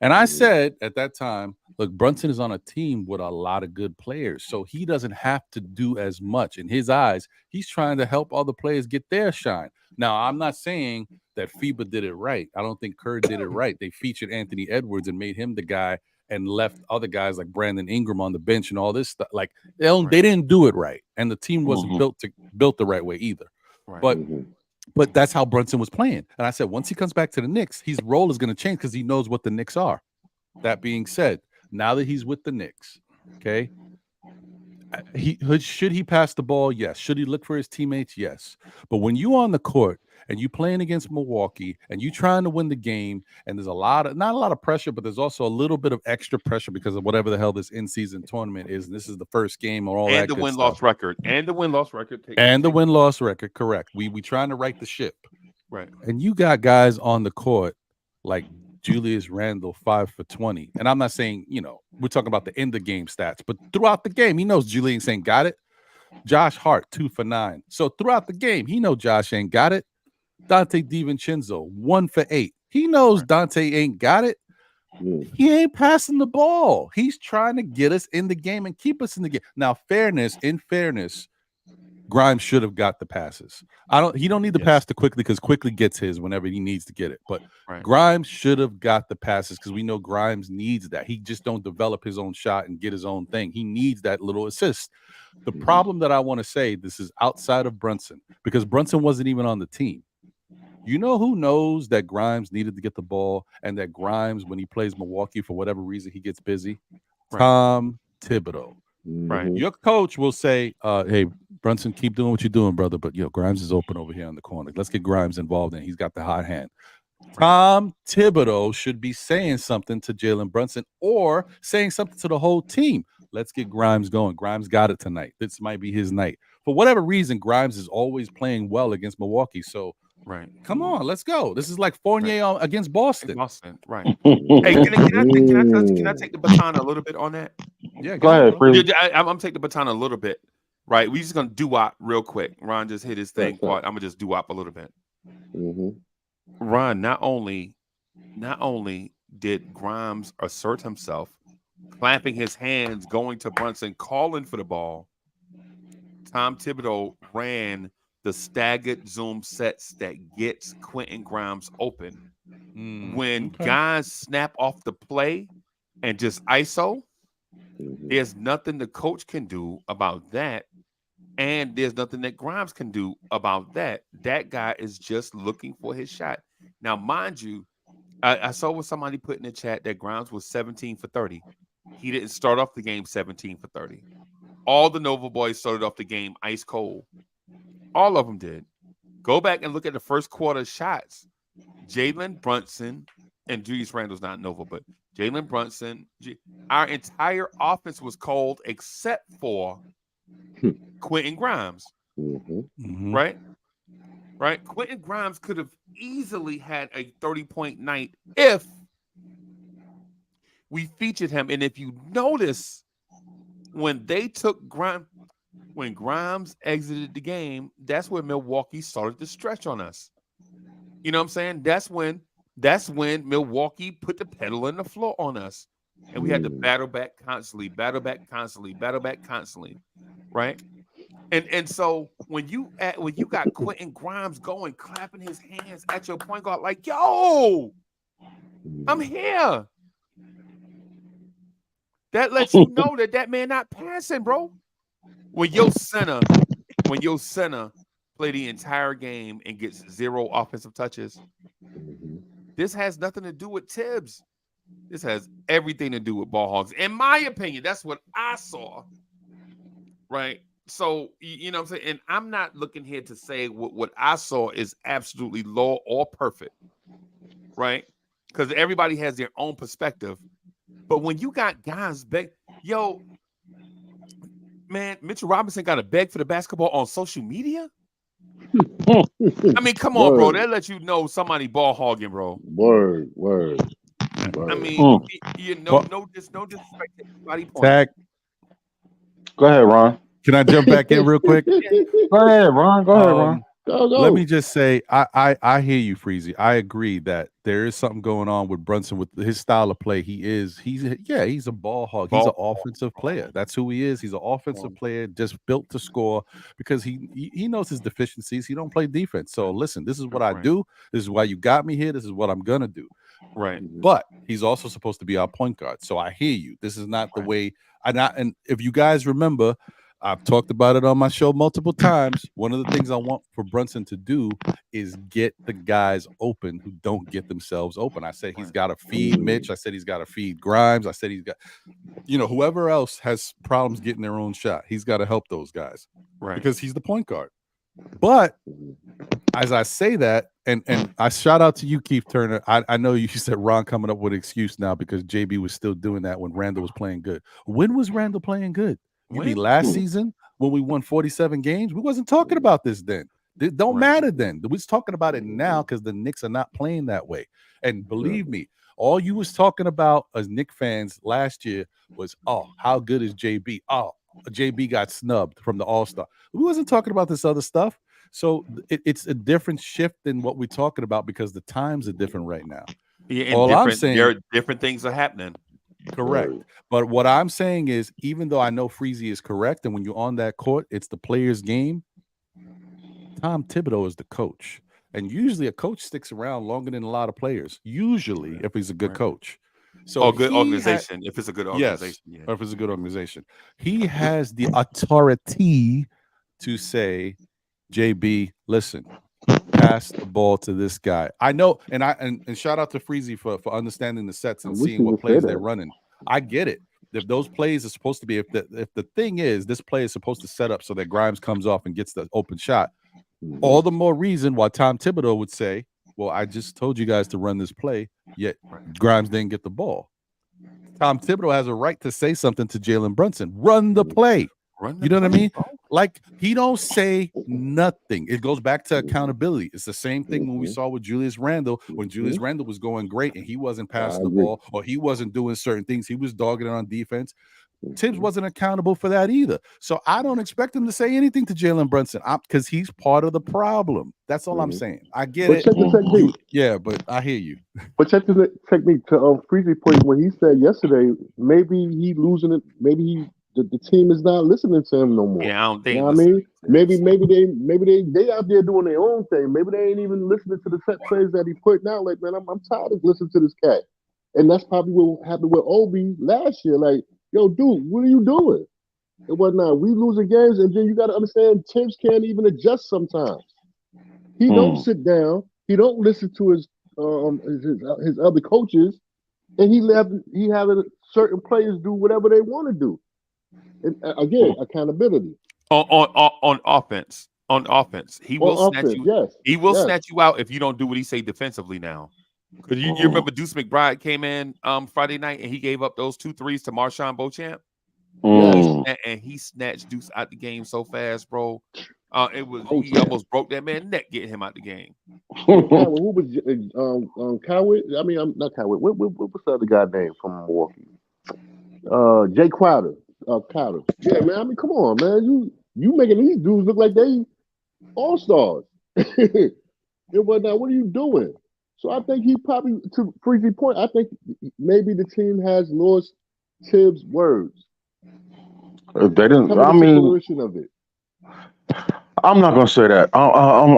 Speaker 3: And I said at that time, look, Brunson is on a team with a lot of good players, so he doesn't have to do as much. In his eyes, he's trying to help all the players get their shine. Now, I'm not saying that FIBA did it right. I don't think Kerr did it right. They featured Anthony Edwards and made him the guy and left other guys like Brandon Ingram on the bench and all this stuff. Like they didn't do it right, and the team wasn't built the right way either. Right. But that's how Brunson was playing. And I said, once he comes back to the Knicks, his role is going to change because he knows what the Knicks are. That being said, now that he's with the Knicks, okay, should he pass the ball? Yes. Should he look for his teammates? Yes. But when you on the court and you playing against Milwaukee and you trying to win the game, and there's not a lot of pressure, but there's also a little bit of extra pressure because of whatever the hell this in-season tournament is. And this is the first game or all that.
Speaker 1: And the win-loss record. And the win-loss record.
Speaker 3: Correct. We trying to right the ship.
Speaker 1: Right.
Speaker 3: And you got guys on the court like Julius Randle, 5 for 20. And I'm not saying, we're talking about the end of game stats, but throughout the game, he knows Julius ain't got it. Josh Hart, 2 for 9. So throughout the game, he knows Josh ain't got it. Dante DiVincenzo, 1 for 8. He knows Dante ain't got it. He ain't passing the ball. He's trying to get us in the game and keep us in the game. Now, in fairness, Grimes should have got the passes. He don't need to pass to Quickly because Quickly gets his whenever he needs to get it. But Grimes should have got the passes because we know Grimes needs that. He just don't develop his own shot and get his own thing. He needs that little assist. The problem that I want to say, this is outside of Brunson, because Brunson wasn't even on the team. You know who knows that Grimes needed to get the ball and that Grimes, when he plays Milwaukee, for whatever reason, he gets busy? Tom Thibodeau. Right. Your coach will say, hey, Brunson, keep doing what you're doing, brother. But, Grimes is open over here in the corner. Let's get Grimes involved in. He's got the hot hand. Tom Thibodeau should be saying something to Jalen Brunson or saying something to the whole team. Let's get Grimes going. Grimes got it tonight. This might be his night. For whatever reason, Grimes is always playing well against Milwaukee. So
Speaker 1: Right.
Speaker 3: Come on, let's go. This is like Fournier against Boston.
Speaker 1: Boston, right. Hey, can I take the baton a little bit on that?
Speaker 3: Yeah,
Speaker 4: Go ahead, Freezie.
Speaker 1: I'm taking the baton a little bit. Right. We're just gonna do-wop real quick. Ron just hit his thing part. I'm gonna just do-wop a little bit. Ron, not only did Grimes assert himself, clapping his hands, going to Brunson, calling for the ball, Tom Thibodeau ran the staggered zoom sets that gets Quentin Grimes open. When guys snap off the play and just ISO, there's nothing the coach can do about that. And there's nothing that Grimes can do about that. That guy is just looking for his shot. Now, mind you, I saw what somebody put in the chat that Grimes was 17 for 30. He didn't start off the game 17 for 30. All the Nova boys started off the game ice cold. All of them did. Go back and look at the first quarter shots. Jalen Brunson, and Julius Randle's not Nova, but Jalen Brunson, our entire offense was cold except for Quentin Grimes. Right? Right? Quentin Grimes could have easily had a 30-point night if we featured him. And if you notice, when they took Grimes, when Grimes exited the game, that's when Milwaukee started to stretch on us. You know what I'm saying? That's when Milwaukee put the pedal in the floor on us. And we had to battle back constantly, right? And so when you got Quentin Grimes going, clapping his hands at your point guard, like, yo, I'm here. That lets you know that man not passing, bro. When your center play the entire game and gets 0 offensive touches, this has nothing to do with Tibbs. This has everything to do with ball hogs. In my opinion, that's what I saw. Right? So, you know what I'm saying? And I'm not looking here to say what I saw is absolutely law or perfect. Right? Because everybody has their own perspective. But when you got guys beg, yo, man, Mitchell Robinson got to beg for the basketball on social media? I mean, come on, bro. That lets you know somebody ball hogging, bro.
Speaker 2: Word.
Speaker 1: I mean, no disrespect to anybody.
Speaker 3: Tag.
Speaker 4: Go ahead, Ron.
Speaker 3: Can I jump back in real quick?
Speaker 4: Go ahead, Ron. Go.
Speaker 3: Let me just say, I hear you, Freezie. I agree that there is something going on with Brunson with his style of play. He's a ball hog. He's an offensive player. That's who he is. He's an offensive player, just built to score because he knows his deficiencies. He don't play defense. So listen, this is what I do. This is why you got me here. This is what I'm gonna do.
Speaker 1: Right.
Speaker 3: But he's also supposed to be our point guard. So I hear you. This is not the way. And if you guys remember, I've talked about it on my show multiple times. One of the things I want for Brunson to do is get the guys open who don't get themselves open. I said he's got to feed Mitch. I said he's got to feed Grimes. I said he's got, whoever else has problems getting their own shot, he's got to help those guys, right? Because he's the point guard. But as I say that, and I shout out to you, Keith Turner. I know you said Ron coming up with an excuse now because JB was still doing that when Randle was playing good. When was Randle playing good? You mean last season when we won 47 games? We wasn't talking about this then. It don't matter then. We was talking about it now because the Knicks are not playing that way. And believe me, all you was talking about as Knicks fans last year was, oh, how good is JB? Oh, JB got snubbed from the All-Star. We wasn't talking about this other stuff. So it's a different shift than what we're talking about because the times are different right now.
Speaker 1: Yeah, all I'm saying, there are different things are happening.
Speaker 3: Correct. But what I'm saying is, even though I know Freezie is correct, and when you're on that court, it's the player's game, Tom Thibodeau is the coach. And usually a coach sticks around longer than a lot of players, usually if he's a good coach. So
Speaker 1: good organization, if it's a good organization.
Speaker 3: Yes, or if it's a good organization. He has the authority to say, JB, listen, pass the ball to this guy. I know, and shout out to Freezie for understanding the sets and seeing what plays they're running. I get it. If those plays are supposed to be, if the thing is, this play is supposed to set up so that Grimes comes off and gets the open shot, all the more reason why Tom Thibodeau would say, well, I just told you guys to run this play, yet Grimes didn't get the ball. Tom Thibodeau has a right to say something to Jalen Brunson. Run the play. You know what I mean? Like, he don't say nothing. It goes back to accountability. It's the same thing when we saw with Julius Randle, when Julius Randle was going great and he wasn't passing the ball or he wasn't doing certain things. He was dogging it on defense. Tibbs wasn't accountable for that either. So I don't expect him to say anything to Jalen Brunson because he's part of the problem. That's all I'm saying. I get it.
Speaker 2: Check the technique.
Speaker 3: Yeah, but I hear you.
Speaker 2: But check the technique to Freezie point when he said yesterday, maybe he losing it. Maybe the team is not listening to him no more.
Speaker 1: Yeah, I don't think.
Speaker 2: You know what I mean? Maybe they out there doing their own thing. Maybe they ain't even listening to the set plays that he putting out. Like, man, I'm tired of listening to this cat. And that's probably what happened with Obi last year. Like, yo, dude, what are you doing? And whatnot. We losing games, and then you got to understand Tibbs can't even adjust sometimes. He don't sit down. He don't listen to his other coaches, and he having certain players do whatever they want to do. And again, accountability
Speaker 1: on offense. On offense, he will snatch you.
Speaker 2: Yes,
Speaker 1: he will snatch you out if you don't do what he say defensively now. Because you remember Deuce McBride came in Friday night and he gave up those 2 threes to Marshawn Beauchamp. And he snatched Deuce out the game so fast, bro. He almost broke that man's neck getting him out the game.
Speaker 2: Who was Coward? I mean, I'm not Coward. What's the other guy name from Milwaukee? Jay Crowder. Crowder. Yeah, man. I mean, come on, man. You making these dudes look like they all-stars. And whatnot. What are you doing? So I think he probably, to Freeze's point, I think maybe the team has lost Tibbs' words.
Speaker 4: They didn't. I mean,
Speaker 2: of it.
Speaker 4: I'm not gonna say that. I'm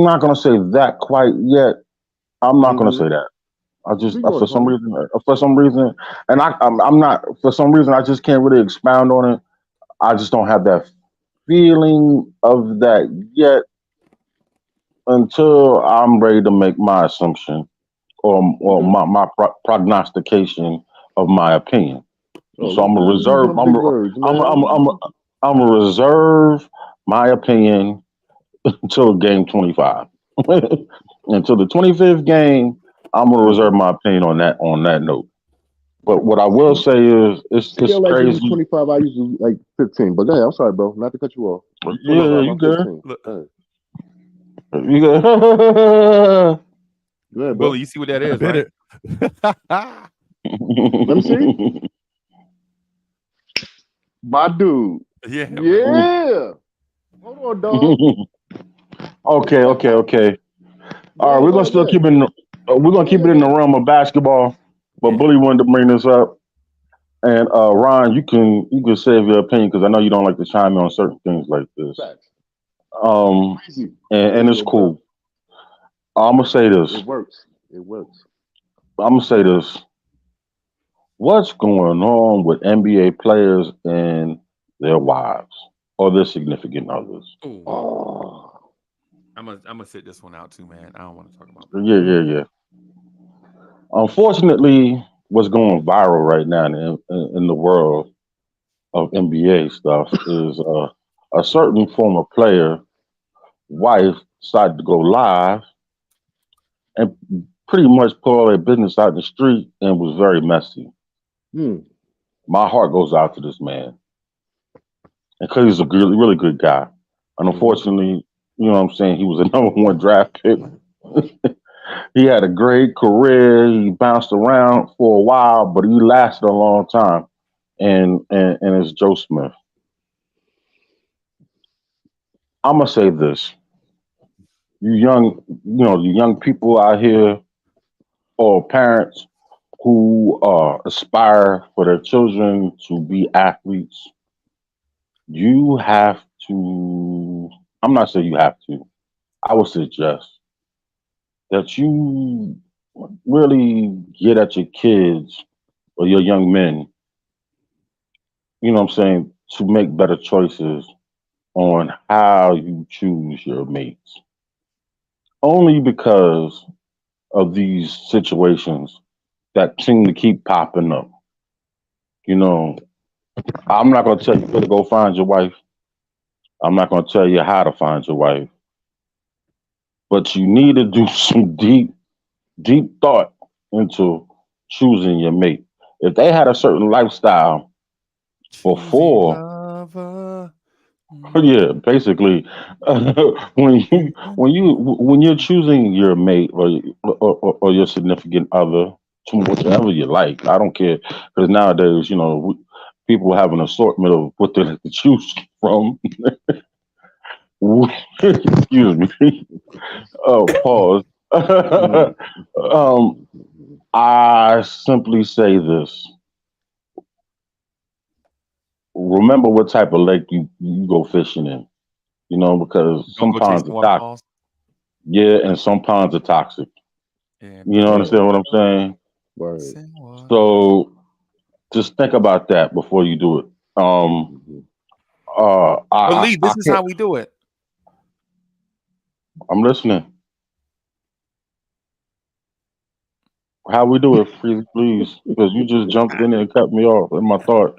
Speaker 4: not gonna say that quite yet. I'm not gonna say that. I just for some reason, and I'm not for some reason. I just can't really expound on it. I just don't have that feeling of that yet until I'm ready to make my assumption or my prognostication of my opinion. So I'm gonna reserve. I'm gonna reserve my opinion until game 25. Until the 25th game, I'm gonna reserve my opinion on that note. But what I will say is, it's crazy.
Speaker 2: 25, I used to like 15. But I'm sorry, bro, not to cut you off.
Speaker 4: Yeah, you good. You good.
Speaker 2: Yeah,
Speaker 1: Bully, you see what that is, right?
Speaker 2: Let me see. My dude.
Speaker 1: Yeah.
Speaker 2: Yeah. Hold on, dog.
Speaker 4: Okay. All right, we're gonna still keep it in the realm of basketball. But Bully wanted to bring this up, and Ron, you can save your opinion because I know you don't like to chime in on certain things like this. And it's cool. I'm gonna say this.
Speaker 2: It works.
Speaker 4: I'm gonna say this. What's going on with NBA players and their wives or their significant others?
Speaker 2: Oh.
Speaker 1: I'm gonna sit this one out too, man. I don't want to talk about
Speaker 4: that. Yeah. Unfortunately, what's going viral right now in the world of NBA stuff is a certain former player wife decided to go live and pretty much put all their business out in the street and was very messy. My heart goes out to this man. And because he's a really good guy. And unfortunately, you know what I'm saying, he was a #1 draft pick. He had a great career. He bounced around for a while, but he lasted a long time. And it's Joe Smith. I'm gonna say this. You young people out here or parents who aspire for their children to be athletes, you have to, I'm not saying you have to, I would suggest that you really get at your kids or your young men, you know what I'm saying, to make better choices on how you choose your mates. Only because of these situations that seem to keep popping up. You know, I'm not going to tell you where to go find your wife. I'm not going to tell you how to find your wife. But you need to do some deep thought into choosing your mate. if they had a certain lifestyle before, yeah, basically, when you're choosing your mate or your significant other, to whatever you like, I don't care, because nowadays, people have an assortment of what they like to choose from. Excuse me. Oh, pause. I simply say this. Remember what type of lake you go fishing in, because
Speaker 1: Don't
Speaker 4: some
Speaker 1: go
Speaker 4: ponds
Speaker 1: chasing
Speaker 4: are toxic.
Speaker 1: waterfalls.
Speaker 4: Yeah, and some ponds are toxic.
Speaker 1: Yeah,
Speaker 4: You know, understand what I'm saying?
Speaker 2: Right.
Speaker 4: So just think about that before you do it.
Speaker 1: But Lee,
Speaker 4: I
Speaker 1: this is
Speaker 4: can't.
Speaker 1: how we do it.
Speaker 4: I'm listening. How we do it, please, because you just jumped in there and cut me off in my thought.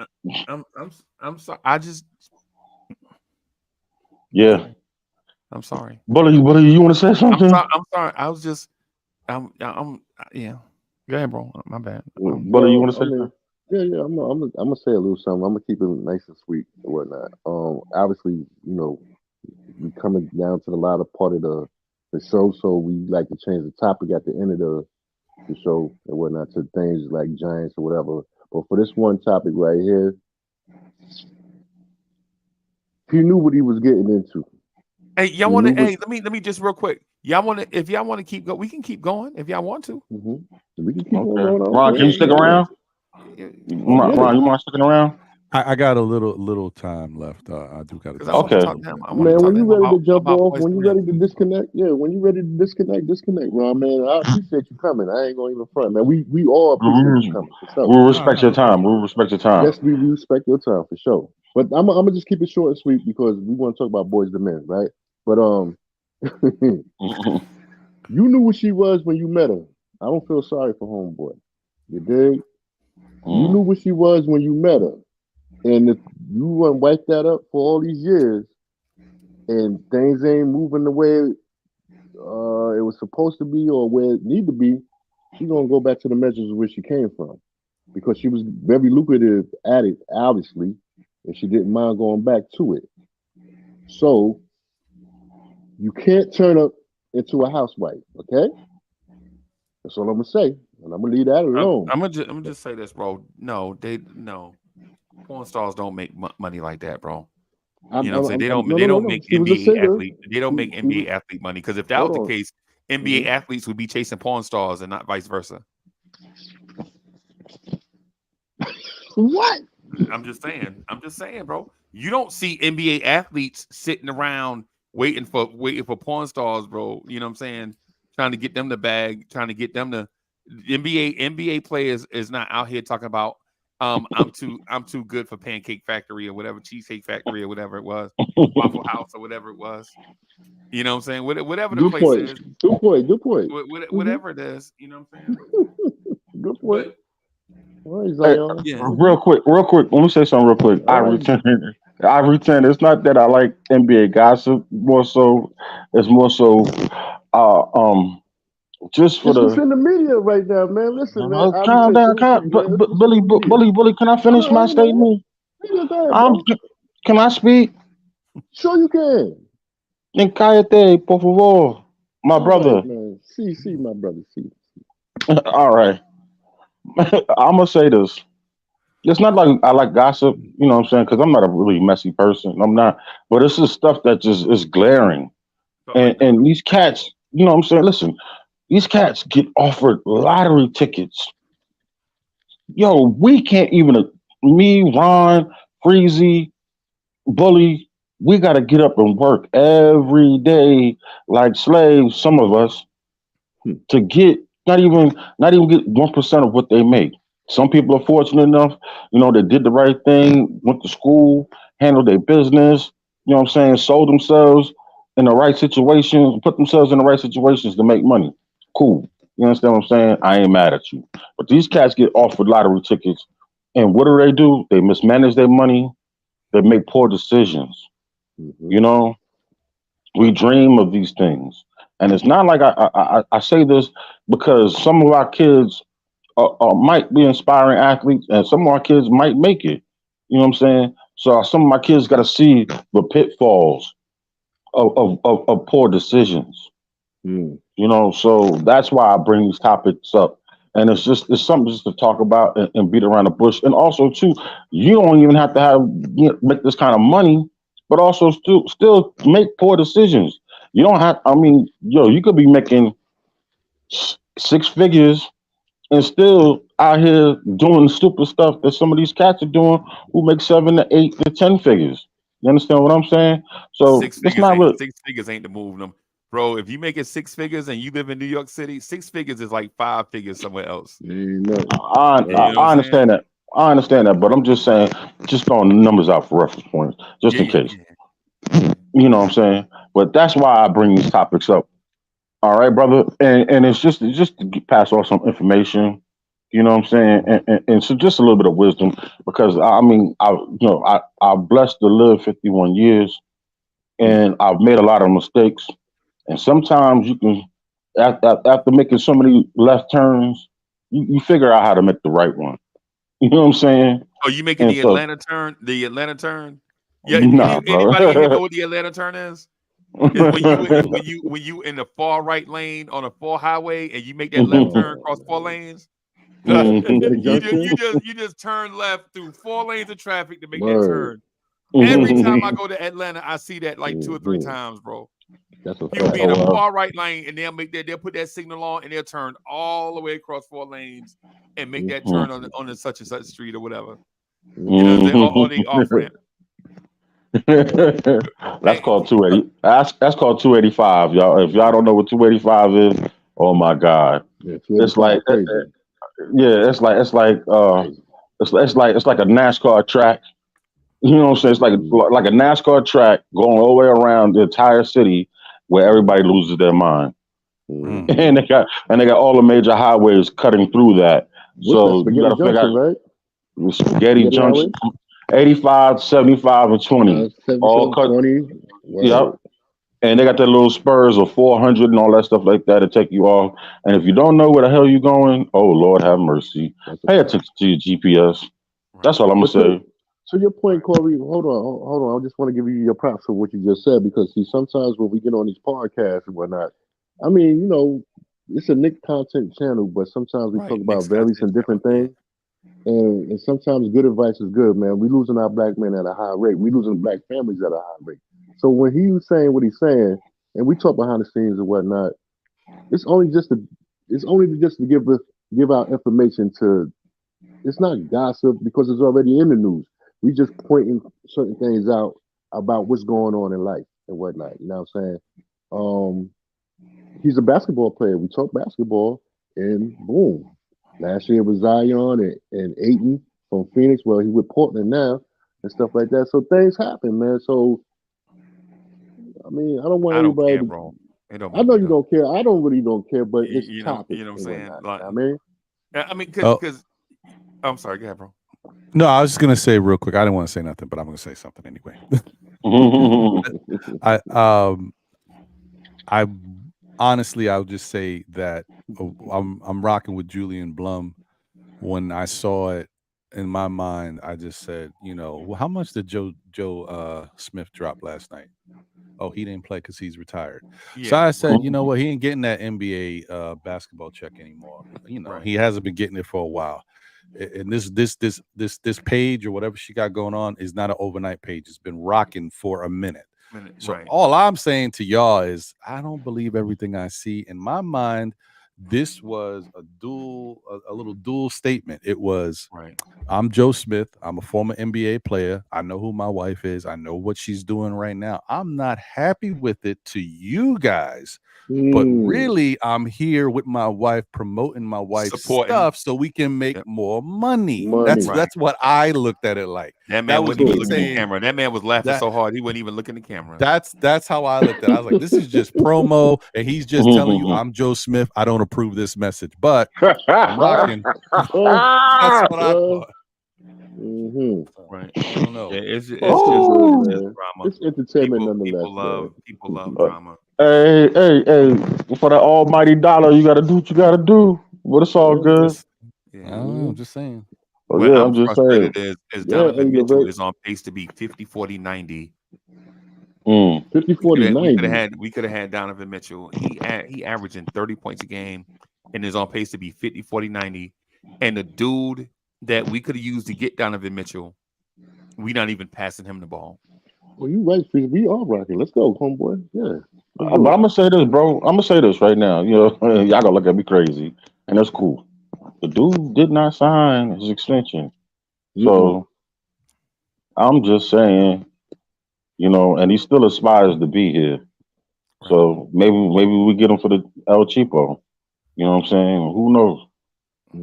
Speaker 1: I'm sorry. I just
Speaker 4: Yeah,
Speaker 1: I'm sorry.
Speaker 4: Bully, you want to say something?
Speaker 1: I'm sorry. I was just yeah. Go ahead, bro. My bad.
Speaker 4: Bully, you want to
Speaker 2: Well, I
Speaker 4: say
Speaker 2: mean,
Speaker 4: something?
Speaker 2: yeah. I'm gonna say a little something. I'm gonna keep it nice and sweet and whatnot. Obviously, we coming down to the latter part of the show, so we like to change the topic at the end of the show and whatnot to things like giants or whatever. But for this one topic right here, he knew what he was getting into.
Speaker 1: Hey, y'all
Speaker 2: He
Speaker 1: want
Speaker 2: knew
Speaker 1: to?
Speaker 2: what.
Speaker 1: Hey, let me just real quick. Y'all want to? If y'all want to keep going, we can keep going. If y'all want to.
Speaker 2: We can keep on
Speaker 4: Okay,
Speaker 2: going. I don't
Speaker 4: Ron,
Speaker 2: care.
Speaker 4: can you stick around?
Speaker 2: Yeah.
Speaker 4: Ron, you mind sticking around?
Speaker 3: I got a little time left. I do got to
Speaker 1: Because
Speaker 3: do
Speaker 1: I want to
Speaker 4: Okay.
Speaker 1: talk
Speaker 3: something.
Speaker 1: to him. I want to
Speaker 2: Man,
Speaker 1: talk
Speaker 2: when
Speaker 1: to
Speaker 2: you
Speaker 1: him
Speaker 2: ready to jump
Speaker 1: about
Speaker 2: off,
Speaker 1: Boyz
Speaker 2: when
Speaker 1: II
Speaker 2: you
Speaker 1: Men.
Speaker 2: ready to disconnect, when you ready to disconnect, man. I appreciate you coming. I ain't gonna even front, man. We all appreciate you coming for sure.
Speaker 4: We'll
Speaker 3: No,
Speaker 4: respect your
Speaker 3: no
Speaker 4: time.
Speaker 3: problem.
Speaker 4: We'll respect your time.
Speaker 2: Yes, we respect your time for sure. But I'm gonna just keep it short and sweet because we want to talk about Boyz II Men, right? But you knew what she was when you met her. I don't feel sorry for homeboy. You dig? You knew what she was when you met her. And if you want to wipe that up for all these years and things ain't moving the way it was supposed to be or where it need to be, she gonna go back to the measures of where she came from. Because she was very lucrative at it, obviously, and she didn't mind going back to it. So you can't turn up into a housewife, okay? That's all I'm gonna say. And I'm gonna leave that alone.
Speaker 1: I'm gonna just say this, bro. No, porn stars don't make money like that, bro. You know what I'm saying?
Speaker 2: No,
Speaker 1: They
Speaker 2: no, no,
Speaker 1: don't
Speaker 2: no.
Speaker 1: make
Speaker 2: She was a
Speaker 1: NBA
Speaker 2: singer.
Speaker 1: athlete. They don't make
Speaker 2: She was,
Speaker 1: NBA athlete money because if that was
Speaker 2: hold
Speaker 1: the
Speaker 2: on.
Speaker 1: case, NBA athletes would be chasing porn stars and not vice versa.
Speaker 2: What?
Speaker 1: I'm just saying, bro. You don't see NBA athletes sitting around waiting for porn stars, bro. You know what I'm saying? Trying to get them the bag, trying to get them the NBA players is not out here talking about I'm too good for Pancake Factory or whatever, Cheesecake Factory or whatever it was, Waffle House or whatever it was. You know what I'm saying? Whatever the
Speaker 2: Good
Speaker 1: place
Speaker 2: point.
Speaker 1: is,
Speaker 2: Good point. Good point.
Speaker 1: whatever it is, you know what I'm saying?
Speaker 2: Good point.
Speaker 1: But
Speaker 2: All right,
Speaker 4: Hey,
Speaker 2: Zion.
Speaker 1: yeah.
Speaker 4: real quick. Let me say something real quick.
Speaker 2: All right.
Speaker 4: I return. It's not that I like NBA gossip. More so, it's more so, uh, um, just for
Speaker 2: It's what's
Speaker 4: the.
Speaker 2: in the media right now, man. Listen, man. I
Speaker 4: Calm
Speaker 2: return.
Speaker 4: down,
Speaker 2: Do it for you,
Speaker 4: but,
Speaker 2: man. It's what's in the
Speaker 4: Billy,
Speaker 2: media.
Speaker 4: Bully. Can I
Speaker 2: All
Speaker 4: finish my
Speaker 2: right, man.
Speaker 4: statement?
Speaker 2: Yeah, go ahead, bro.
Speaker 4: Can I speak?
Speaker 2: Sure you can.
Speaker 4: En cállate, por favor, my
Speaker 2: All right,
Speaker 4: brother.
Speaker 2: man. See, my brother. See.
Speaker 4: All right, I'm gonna say this. It's not like I like gossip, you know what I'm saying? Because I'm not a really messy person. I'm not, but it's just stuff that just is glaring. And these cats, you know what I'm saying? Listen, these cats get offered lottery tickets. Yo, we can't even. Me, Ron, Freezy, Bully. We got to get up and work every day like slaves. Some of us to get not even get 1% of what they make. Some people are fortunate enough, they did the right thing, went to school, handled their business, you know what I'm saying, sold themselves in the right situations, put themselves in the right situations to make money. Cool. You understand what I'm saying? I ain't mad at you. But these cats get offered lottery tickets, and what do? They mismanage their money, they make poor decisions. You know, we dream of these things. And it's not like I say this because some of our kids might be inspiring athletes, and some of our kids might make it. You know what I'm saying? So some of my kids got to see the pitfalls of poor decisions.
Speaker 2: Mm.
Speaker 4: You know, so that's why I bring these topics up. And it's something just to talk about and beat around the bush. And also too, you don't even have to make this kind of money, but also still make poor decisions. You don't have. I mean, you could be making 6 figures and still out here doing stupid stuff that some of these cats are doing who make 7 to 8 to 10 figures. You understand what I'm saying? So
Speaker 1: Six
Speaker 4: it's
Speaker 1: figures
Speaker 4: not
Speaker 1: ain't
Speaker 4: really.
Speaker 1: 6 figures ain't the move them. Bro, if you make it 6 figures and you live in New York City, 6 figures is like 5 figures somewhere else.
Speaker 2: Ain't nothing.
Speaker 4: I
Speaker 1: You know what I'm
Speaker 4: understand that. I understand that, but I'm just saying, just throwing the numbers out for reference points, just in case.
Speaker 1: Yeah.
Speaker 4: You know what I'm saying? But that's why I bring these topics up. All right, brother, and it's just to pass on some information. You know what I'm saying? And so just a little bit of wisdom, because I mean, I'm blessed to live 51 years, and I've made a lot of mistakes. And sometimes you can, after making so many left turns, you figure out how to make the right one. You know what I'm saying?
Speaker 1: Oh, you making
Speaker 4: And
Speaker 1: the
Speaker 4: so,
Speaker 1: Atlanta turn? The Atlanta turn? Yeah.
Speaker 4: nah, bro.
Speaker 1: Anybody in here know what the Atlanta turn is? Is when you in the far right lane on a 4 highway and you make that left turn across 4 lanes. You just turn left through 4 lanes of traffic to make that turn. Every time I go to Atlanta, I see that like 2 or 3 times, bro.
Speaker 2: That's a
Speaker 1: He'll
Speaker 2: fact.
Speaker 1: be in a far right lane and they'll put that signal on and they'll turn all the way across 4 lanes and make that turn on the such and such street or whatever. You know what I'm saying? Or the off ramp.
Speaker 4: That's called 280. That's called 285, y'all. If y'all don't know what 285 is, oh my God.
Speaker 2: Yeah,
Speaker 4: It's like
Speaker 2: crazy.
Speaker 4: it's like it's like a NASCAR track. You know what I'm saying? It's like a NASCAR track going all the way around the entire city where everybody loses their mind. And they got all the major highways cutting through that. So you gotta figure out
Speaker 2: right?
Speaker 4: Spaghetti Junction, 85, 75, and 20. All cut.
Speaker 2: 20.
Speaker 4: Yep. And they got their little spurs of 400 and all that stuff like that to take you off. And if you don't know where the hell you're going, oh Lord have mercy. Pay attention to your GPS. That's all I'm gonna say.
Speaker 2: So your point, Corey, hold on. I just want to give you your props for what you just said, because see, sometimes when we get on these podcasts and whatnot, I mean, you know, it's a Nick content channel, but sometimes we talk about various and different things. And sometimes good advice is good, man. We losing our black men at a high rate. We losing black families at a high rate. So when he was saying what he's saying, and we talk behind the scenes and whatnot, it's only just to give out information to. It's not gossip because it's already in the news. We just pointing certain things out about what's going on in life and whatnot. You know what I'm saying? He's a basketball player. We talk basketball, and boom. Last year it was Zion and Ayton from Phoenix. Well, he with Portland now and stuff like that. So things happen, man. So I mean, I don't want everybody.
Speaker 1: Care, bro.
Speaker 2: I know you don't care. I really don't care, but it's topic.
Speaker 1: You know what I'm saying?
Speaker 2: Like,
Speaker 1: I mean, because I'm sorry, go ahead, bro.
Speaker 3: No, I was just gonna say real quick. I didn't want to say nothing, but I'm gonna say something anyway. I honestly, I'll just say that I'm rocking with Julian Blum. When I saw it in my mind, I just said, well, how much did Joe Smith drop last night? Oh, he didn't play because he's retired. Yeah. So I said, you know what? He ain't getting that NBA basketball check anymore. He hasn't been getting it for a while. And this page or whatever she got going on is not an overnight page. It's been rocking for a minute. So all I'm saying to y'all is I don't believe everything I see. In my mind, this was a little dual statement. It was, I'm Joe Smith. I'm a former NBA player. I know who my wife is. I know what she's doing right now. I'm not happy with it to you guys, but really I'm here with my wife, promoting my wife's stuff so we can make more money. That's what I looked at it like.
Speaker 1: That man wouldn't even look in the camera. That man was laughing so hard he wouldn't even look in the camera.
Speaker 3: That's how I looked at it. I was like, this is just promo, and he's just telling you, I'm Joe Smith. I don't approve this message, but I'm rocking. That's what I thought.
Speaker 1: Right.
Speaker 3: I don't know.
Speaker 1: It's just drama.
Speaker 2: It's entertainment nonetheless.
Speaker 1: People love drama.
Speaker 4: Hey, for the almighty dollar, you got to do what you got to do. But it's all good.
Speaker 3: I'm just saying.
Speaker 4: Oh,
Speaker 1: What
Speaker 4: yeah,
Speaker 1: I'm
Speaker 4: I'm just
Speaker 1: frustrated
Speaker 4: saying.
Speaker 1: is
Speaker 2: Yeah,
Speaker 1: Donovan
Speaker 2: Eddie
Speaker 1: Mitchell
Speaker 2: Levert.
Speaker 1: is on pace to be 50, 40, 90.
Speaker 2: 50, 40, 90.
Speaker 1: We could have had Donovan Mitchell. He averaging 30 points a game and is on pace to be 50, 40, 90. And the dude that we could have used to get Donovan Mitchell, we not even passing him the ball.
Speaker 2: Well, you right, Freezie. We are rocking. Let's go, homeboy. Yeah.
Speaker 4: But I'm gonna say this, bro. I'm gonna say this right now. Y'all gonna look at me crazy, and that's cool. The dude did not sign his extension, so I'm just saying, and he still aspires to be here.
Speaker 1: Right.
Speaker 4: So maybe we get him for the El Cheapo. You know what I'm saying? Who knows?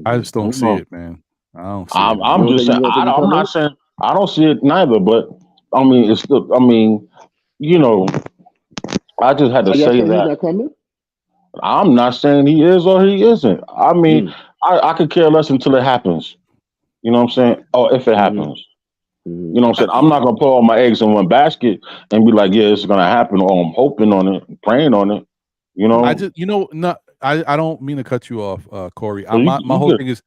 Speaker 3: I just don't
Speaker 4: Who
Speaker 3: see
Speaker 4: knows?
Speaker 3: it, man. I don't see it.
Speaker 4: I'm
Speaker 3: Man.
Speaker 4: just saying. I'm not saying I don't see it neither, but I mean, it's still. I mean, I just had to say
Speaker 2: he's
Speaker 4: that.
Speaker 2: not coming?
Speaker 4: I'm not saying he is or he isn't. I mean, I could care less until it happens. You know what I'm saying? Or if it happens. You know what I'm saying? I'm not gonna put all my eggs in one basket and be like, yeah, it's gonna happen, or I'm hoping on it, praying on it.
Speaker 3: I just, I don't mean to cut you off, Corey.
Speaker 4: So
Speaker 3: My whole
Speaker 4: good.
Speaker 3: thing is,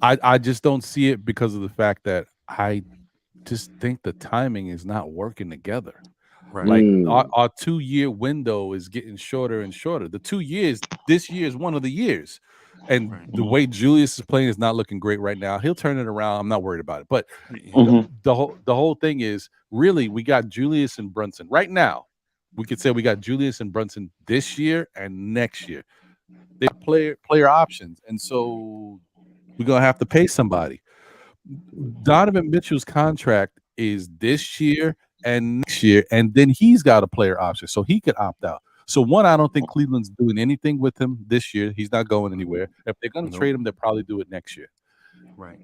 Speaker 3: I just don't see it because of the fact that I just think the timing is not working together.
Speaker 1: Right.
Speaker 3: Like our 2-year window is getting shorter and shorter. The 2 years, this year is one of the years. And the way Julius is playing is not looking great right now. He'll turn it around. I'm not worried about it. But the whole thing is, really, we got Julius and Brunson. Right now, we could say we got Julius and Brunson this year and next year. They player options. And so we're going to have to pay somebody. Donovan Mitchell's contract is this year and next year, and then he's got a player option, so he could opt out. So one, I don't think Cleveland's doing anything with him this year. He's not going anywhere. If they're going to trade him, they'll probably do it next year.
Speaker 1: Right.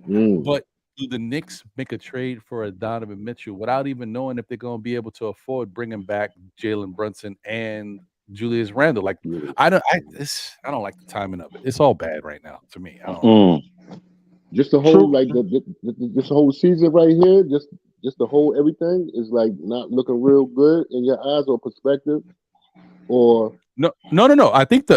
Speaker 3: But do the Knicks make a trade for a Donovan Mitchell without even knowing if they're going to be able to afford bringing back Jalen Brunson and Julius Randle? Like, I don't like the timing of it. It's all bad right now to me. I don't.
Speaker 2: Just the whole this whole season right here, just the whole everything is like not looking real good in your eyes or perspective, or
Speaker 3: no. I think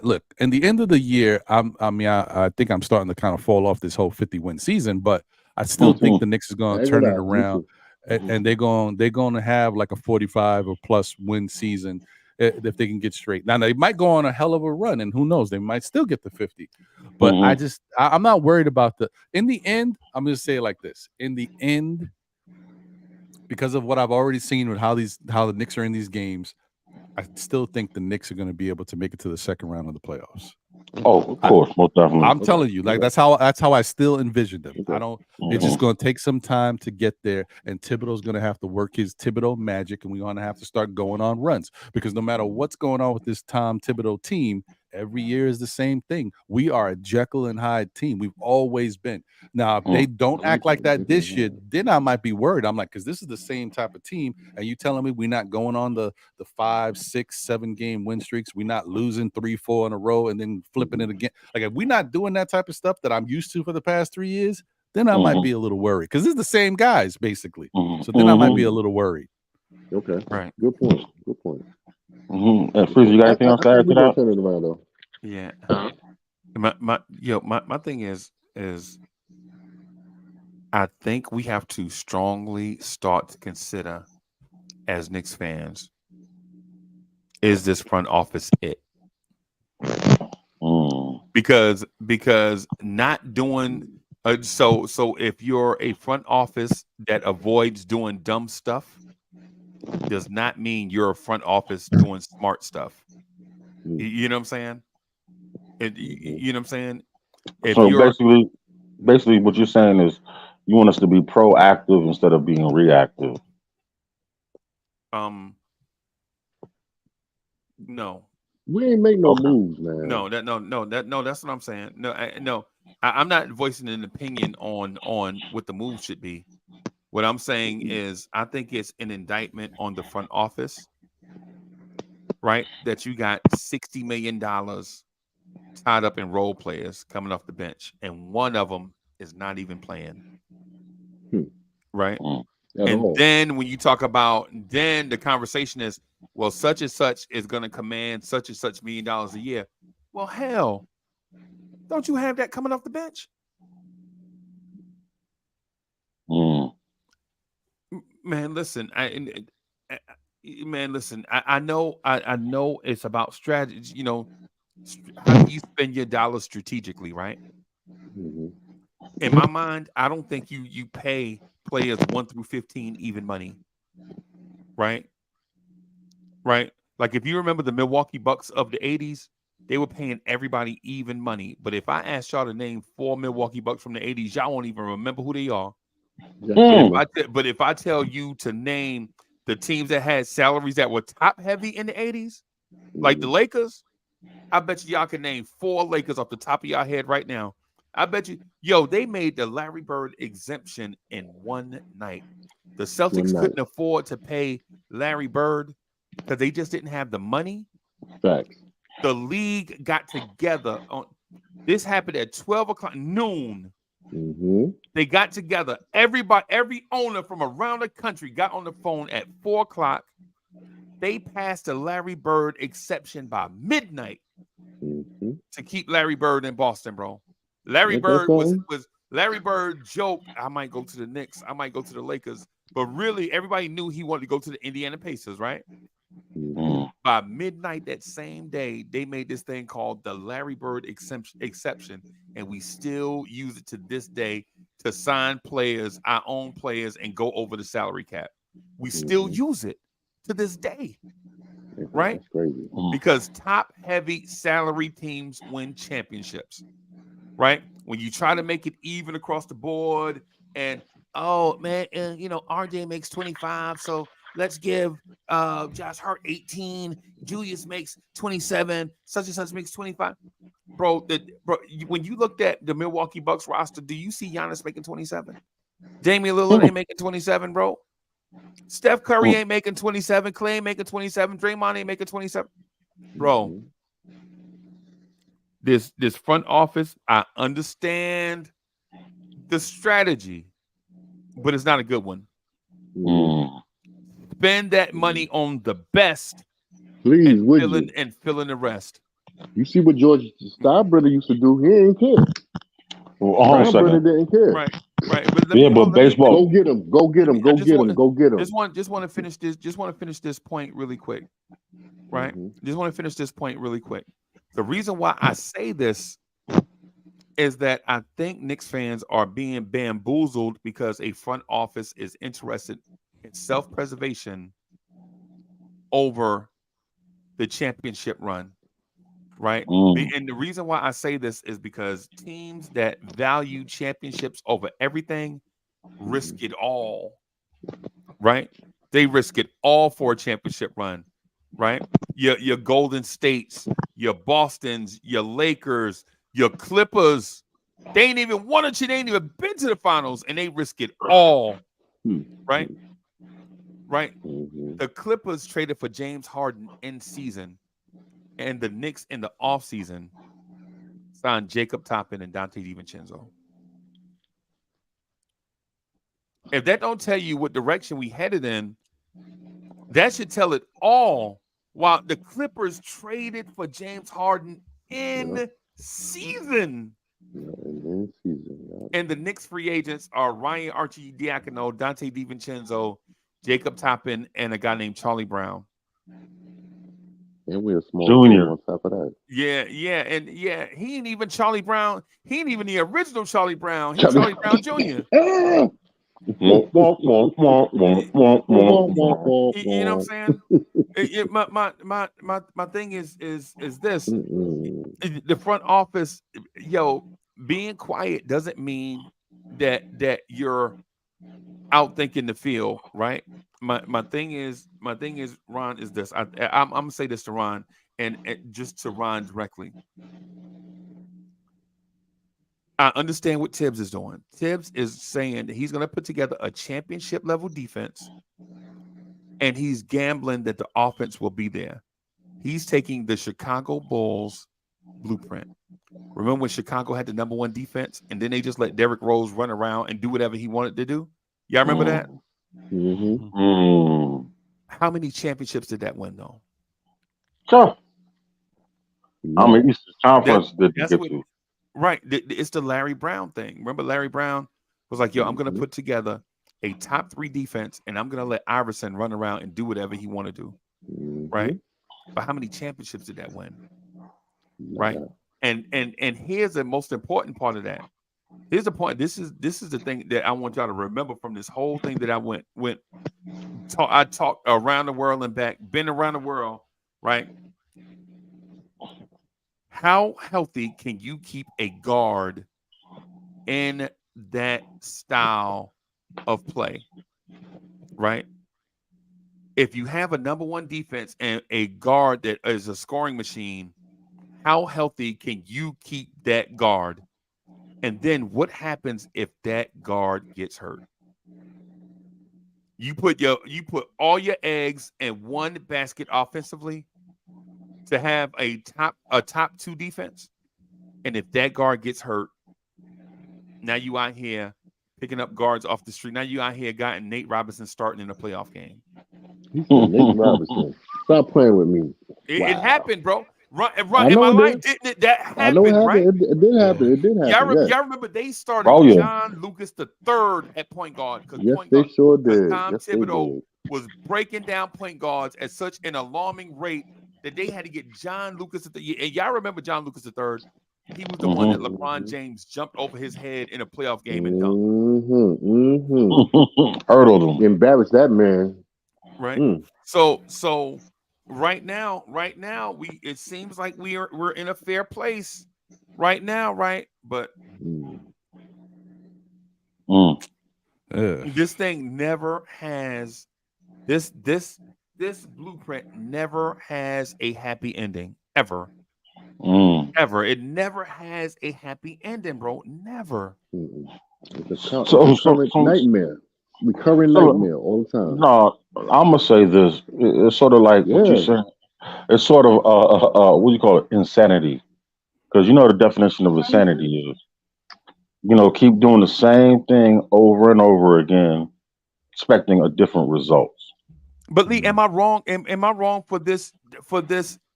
Speaker 3: look, in the end of the year, I think I'm starting to kind of fall off this whole 50-win season, but I still think the Knicks is going to turn it around, and they're going to have like a 45 or plus win season if they can get straight. Now they might go on a hell of a run, and who knows, they might still get to 50. But I'm not worried about in the end, I'm going to say it like this. In the end, because of what I've already seen with how the Knicks are in these games, I still think the Knicks are going to be able to make it to the second round of the playoffs.
Speaker 4: Oh, of course, most definitely.
Speaker 3: I'm telling you, like that's how I still envision them. I don't. It's just going to take some time to get there, and Thibodeau's going to have to work his Thibodeau magic, and we're going to have to start going on runs because no matter what's going on with this Tom Thibodeau team, every year is the same thing. We are a Jekyll and Hyde team. We've always been. Now, if they don't act like that this year, then I might be worried. I'm like, because this is the same type of team, and you telling me we're not going on the 5, 6, 7 game win streaks. We're not losing 3, 4 in a row and then flipping it again. Like if we're not doing that type of stuff that I'm used to for the past 3 years, then I might be a little worried because it's the same guys basically. So then I might be a little worried.
Speaker 2: Okay,
Speaker 1: right.
Speaker 2: Good point.
Speaker 4: And Freezie, you got anything else to add to that?
Speaker 2: Turn it around though.
Speaker 1: Yeah. My thing is I think we have to strongly start to consider as Knicks fans, is this front office it? Because not doing so if you're a front office that avoids doing dumb stuff, does not mean you're a front office doing smart stuff. You know what I'm saying? You know what I'm saying?
Speaker 4: So basically what you're saying is you want us to be proactive instead of being reactive.
Speaker 1: No.
Speaker 2: We ain't make no moves, man.
Speaker 1: No, that's what I'm saying. No, I'm not voicing an opinion on what the move should be. What I'm saying is I think it's an indictment on the front office, right? That you got $60 million tied up in role players coming off the bench, and one of them is not even playing, right? And then when you talk about, then the conversation is, well, such and such is going to command such and such $1 million a year. Well, hell, Don't you have that coming off the bench? Man, listen. I know it's about strategy. You know, how do you spend your dollars strategically, right?
Speaker 2: Mm-hmm.
Speaker 1: In my mind, I don't think you pay players 1 through 15 even money, right? Right. Like if you remember the Milwaukee Bucks of the 80s, they were paying everybody even money. But if I asked y'all to name 4 Milwaukee Bucks from the 80s, y'all won't even remember who they are. But if I tell you to name the teams that had salaries that were top heavy in the 80s, like the Lakers, I bet you y'all can name 4 Lakers off the top of your head right now. I bet you, they made the Larry Bird exemption in one night. The Celtics couldn't afford to pay Larry Bird because they just didn't have the money.
Speaker 2: Facts.
Speaker 1: The league got together on this happened at 12 o'clock noon.
Speaker 2: Mm-hmm.
Speaker 1: They got together. Everybody, every owner from around the country got on the phone at 4 o'clock. They passed the Larry Bird exception by midnight to keep Larry Bird in Boston, bro. Larry Bird Larry Bird joked, I might go to the Knicks, I might go to the Lakers, but really everybody knew he wanted to go to the Indiana Pacers, right? By midnight that same day, they made this thing called the Larry Bird exception, and we still use it to this day to sign players, our own players, and go over the salary cap. We still use it to this day, right?
Speaker 2: That's crazy.
Speaker 1: Because top-heavy salary teams win championships, right? When you try to make it even across the board, and RJ makes 25, so let's give Josh Hart 18. Julius makes 27. Such and such makes 25. Bro, when you looked at the Milwaukee Bucks roster, do you see Giannis making 27? Damian Lillard ain't making 27, bro. Steph Curry ain't making 27. Clay ain't making 27. Draymond ain't making 27. Bro, this front office, I understand the strategy, but it's not a good one. Spend that money on the best,
Speaker 2: please,
Speaker 1: and fill in the rest.
Speaker 2: You see what George Steinbrenner used to do? He ain't care. Steinbrenner didn't care.
Speaker 1: Right.
Speaker 4: But baseball.
Speaker 2: Go get him. Go get him.
Speaker 1: Just want to finish this. Just want to finish this point really quick. Right. Just want to finish this point really quick. The reason why I say this is that I think Knicks fans are being bamboozled because a front office is interested in self-preservation over the championship run, right? And the reason why I say this is because teams that value championships over everything risk it all, right? They risk it all for a championship run, right? Your Golden States, your Bostons, your Lakers, your Clippers, they ain't even wanted to, they ain't even been to the finals, and they risk it all, right? Right? The Clippers traded for James Harden in season, and the Knicks in the offseason signed Jacob Toppin and Dante DiVincenzo. If that don't tell you what direction we headed in, that should tell it all. While the Clippers traded for James Harden in season. And the Knicks free agents are Ryan Arcidiacono, Dante DiVincenzo, Jacob Toppin, and a guy named Charlie Brown.
Speaker 2: And we're a small
Speaker 4: Junior
Speaker 2: on top of that.
Speaker 1: Yeah, he ain't even Charlie Brown. He ain't even the original Charlie Brown. He's Charlie Brown Jr.
Speaker 2: You know
Speaker 1: what I'm saying? My thing is this: the front office, being quiet doesn't mean that you're out thinking the field, right? My thing is, Ron, is this. I'm gonna say this to Ron, and just to Ron directly. I understand what Tibbs is doing. Tibbs is saying that he's going to put together a championship level defense, and he's gambling that the offense will be there. He's taking the Chicago Bulls blueprint. Remember when Chicago had the number 1 defense, and then they just let Derrick Rose run around and do whatever he wanted to do? Y'all remember that? How many championships did that win, though?
Speaker 4: Sure. I mean, Eastern Conference did get to.
Speaker 1: Right. It's the Larry Brown thing. Remember, Larry Brown was like, "Yo, I'm gonna put together a top 3 defense, and I'm gonna let Iverson run around and do whatever he want to do." Right. But how many championships did that win? Right. And here's the most important part of that. Here's the point. This is the thing that I want y'all to remember from this whole thing that I talked around the world and back, been around the world, right? How healthy can you keep a guard in that style of play, right? If you have a number 1 defense and a guard that is a scoring machine, how healthy can you keep that guard? And then what happens if that guard gets hurt? You put all your eggs in one basket offensively to have a top 2 defense. And if that guard gets hurt, now you out here picking up guards off the street. Now you out here got Nate Robinson starting in a playoff game.
Speaker 2: He said Nate Robinson. Stop playing with me.
Speaker 1: It happened, bro. Right in
Speaker 2: I
Speaker 1: my
Speaker 2: know it
Speaker 1: life,
Speaker 2: did.
Speaker 1: didn't it? That happened,
Speaker 2: I know it happened.
Speaker 1: right?
Speaker 2: It did happen. It did happen.
Speaker 1: Y'all remember they started John Lucas III at point guard because
Speaker 2: they sure did.
Speaker 1: Tom
Speaker 2: Yes,
Speaker 1: Thibodeau was breaking down point guards at such an alarming rate that they had to get John Lucas III. And y'all remember John Lucas III? He was the one that LeBron James jumped over his head in a playoff game and dunked.
Speaker 4: Hurdled him.
Speaker 2: Embarrassed that man.
Speaker 1: Right. So right now, it seems like we're in a fair place right now, right? But this thing never has this blueprint never has a happy ending ever. Ever. It never has a happy ending, bro. Never.
Speaker 2: It's a recurring nightmare. Recurring nightmare all the time.
Speaker 4: No, I'm gonna say this. It's sort of like what you said. It's sort of what do you call it? Insanity. Because you know the definition of insanity is, keep doing the same thing over and over again, expecting a different result.
Speaker 1: But Lee, am I wrong? Am I wrong for this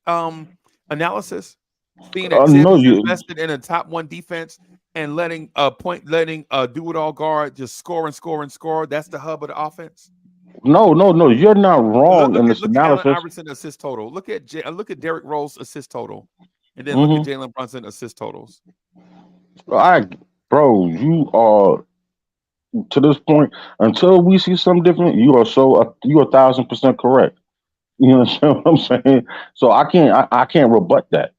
Speaker 1: analysis? Seeing that Tibbs invested in a top 1 defense and letting do it all guard just score and score and score. That's the hub of the offense.
Speaker 4: No, you're not wrong in this analysis.
Speaker 1: Look at Allen Iverson assist total. Look at Derrick Rose assist total, and then look at Jalen Brunson assist totals.
Speaker 4: Bro, you are to this point until we see something different. You are 1,000% correct. You understand what I'm saying? So I can't rebut that.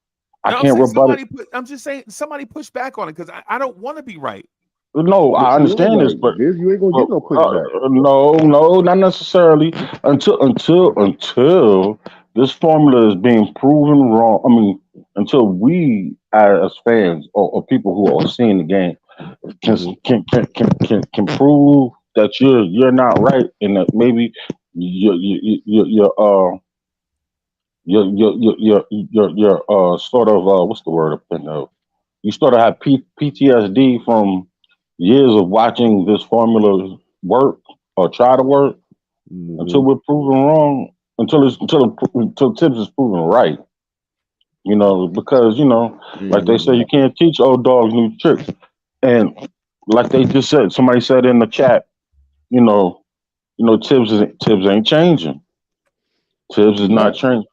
Speaker 4: I can't rebut it.
Speaker 1: I'm just saying somebody push back on it because I don't want to be right.
Speaker 4: No, I understand this, but
Speaker 2: you ain't gonna get no pushback.
Speaker 4: No, not necessarily until this formula is being proven wrong. I mean, until we as fans or people who are seeing the game can prove that you're not right and that maybe you're sort of what's the word up in there? You sort of have PTSD from years of watching this formula work or try to work until we're proven wrong, until Tibbs is proven right. Because like they say, you can't teach old dogs new tricks, and like they just said, somebody said in the chat, Tibbs ain't changing. Tibbs is not changing.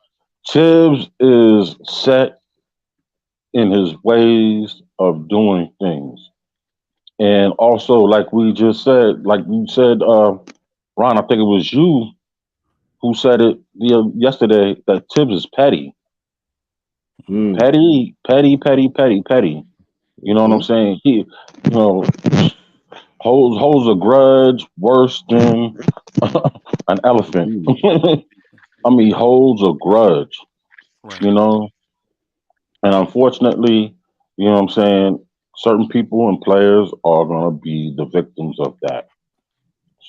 Speaker 4: Tibbs is set in his ways of doing things. And also, like we just said, like you said, Ron, I think it was you who said it yesterday, that Tibbs is petty. Petty. You know what I'm saying? He, holds a grudge worse than an elephant. I mean, he holds a grudge,
Speaker 1: right.
Speaker 4: And unfortunately, you know what I'm saying, certain people and players are going to be the victims of that.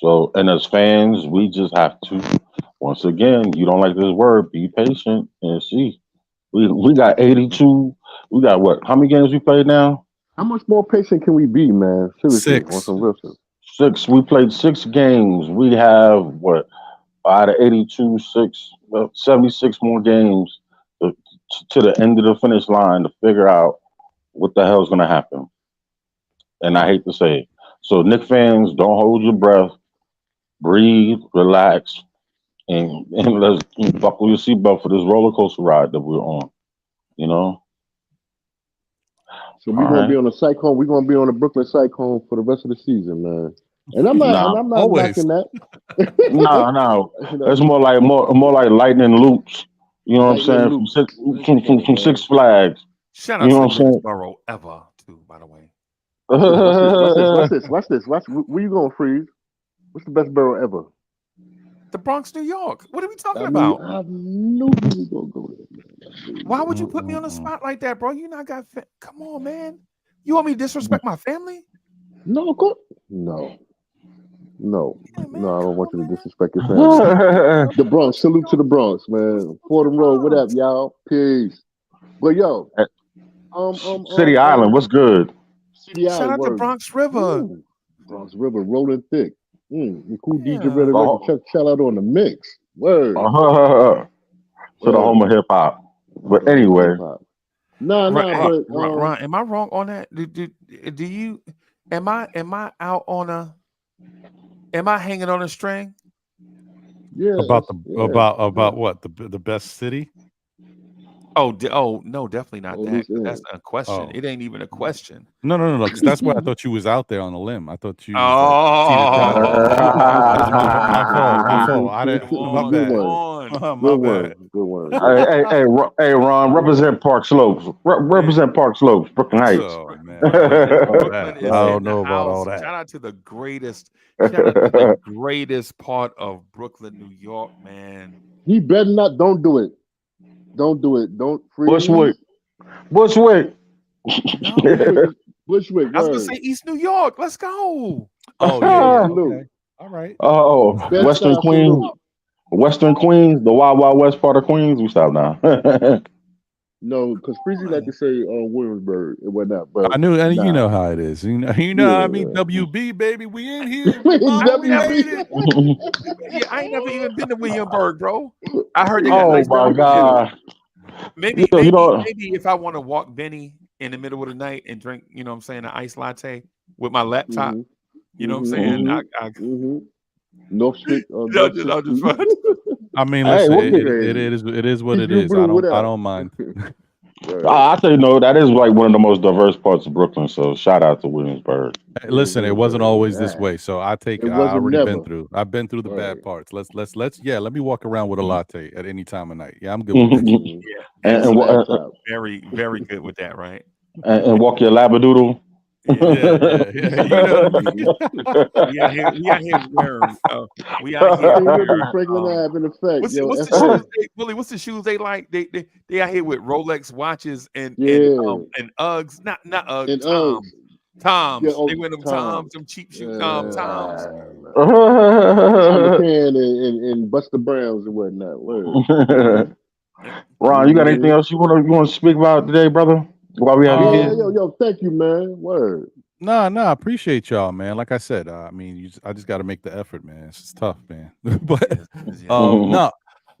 Speaker 4: So, and as fans, we just have to, once again, you don't like this word, be patient and see. We got 82. We got what? How many games we played now?
Speaker 2: How much more patient can we be, man? Seriously,
Speaker 3: 6.
Speaker 2: on some real shit.
Speaker 4: 6. We played 6 games. We have what? Out of 82, 76 more games to the end of the finish line to figure out what the hell's gonna happen. And I hate to say it. So Knicks fans, don't hold your breath. Breathe, relax, and let's buckle your seatbelt for this roller coaster ride that we're on. You know.
Speaker 2: So we're gonna be on the Cyclone. We're gonna be on the Brooklyn Cyclone for the rest of the season, man. And I'm not
Speaker 3: always.
Speaker 2: knocking that.
Speaker 4: No. It's more like lightning loops. You know what I'm saying? From Six Flags.
Speaker 1: Shout out to the best borough ever, too, by the way.
Speaker 2: Watch this. Where you going, Freeze? What's the best borough ever?
Speaker 1: The Bronx, New York. What are we talking about?
Speaker 2: I knew you were gonna go there.
Speaker 1: Why would you put me on the spot like that, bro? You not got. Come on, man. You want me to disrespect my family?
Speaker 2: No, no.
Speaker 1: Yeah, man,
Speaker 2: I don't want you to disrespect your family. The Bronx, salute to the Bronx, man. Fordham Road, what up, y'all? Peace. But yo,
Speaker 4: City Island, what's good?
Speaker 2: City
Speaker 1: Shout
Speaker 2: Island,
Speaker 1: out to Bronx River.
Speaker 2: Ooh, Bronx River, rolling thick. The cool DJ Red shout out on the mix. Word.
Speaker 4: To the home of hip hop. But anyway.
Speaker 1: Ron, am I wrong on that? Do you? Am I out on a? Am I hanging on a string?
Speaker 2: Yeah.
Speaker 3: About what? The best city?
Speaker 1: Oh no, definitely not that. That's a question.
Speaker 3: Oh.
Speaker 1: It ain't even a question.
Speaker 3: No. That's why I thought you was out there on a limb. I thought you. My fault. I didn't. My bad.
Speaker 2: Good one.
Speaker 4: Hey, Ron, represent Park Slopes. Represent Park Slopes, Brooklyn Heights.
Speaker 3: Oh, man. I don't know about all that.
Speaker 1: Shout out to the greatest part of Brooklyn, New York, man.
Speaker 2: He better not. Don't do it. Don't Freeze.
Speaker 4: Bushwick.
Speaker 2: No. Bushwick.
Speaker 1: I was gonna say East New York. Let's go.
Speaker 3: Oh yeah. Okay. All right.
Speaker 4: Oh, Western Queens. Western Queens, the Wild Wild West part of Queens. We stop now.
Speaker 2: No, because Freezie like to say Williamsburg and whatnot. But
Speaker 3: I knew, and you know how it is. You know. I mean, WB baby, we in here.
Speaker 2: WB.
Speaker 1: Yeah, I ain't never even been to Williamsburg, bro. I heard they
Speaker 4: got nice my God.
Speaker 1: Maybe if I want to walk Benny in the middle of the night and drink, you know what I'm saying, an iced latte with my laptop, you know what I'm saying?
Speaker 2: North Street.
Speaker 3: I mean, listen, it is what it is. I don't mind.
Speaker 4: I tell you, that is like one of the most diverse parts of Brooklyn. So shout out to Williamsburg.
Speaker 3: Hey, listen, it wasn't always this way. So I already been through. I've been through the bad parts. Let me walk around with a latte at any time of night. Yeah, I'm good with that.
Speaker 1: Yeah, and very, very good with that, right?
Speaker 4: And walk your labradoodle.
Speaker 1: We out here wearing. We out here
Speaker 2: Franklin Ave in effect.
Speaker 1: What's the shoes they like? They out here with Rolex watches and Uggs, not Uggs, and Toms. They wear them Toms, them cheap shoe Toms.
Speaker 2: And Buster Browns and whatnot.
Speaker 4: Ron, you got anything else you want to speak about today, brother? While we have you here?
Speaker 2: Yo, thank you, man. Word.
Speaker 3: Nah, appreciate y'all, man. Like I said, I mean, I just got to make the effort, man. It's just tough, man. But no,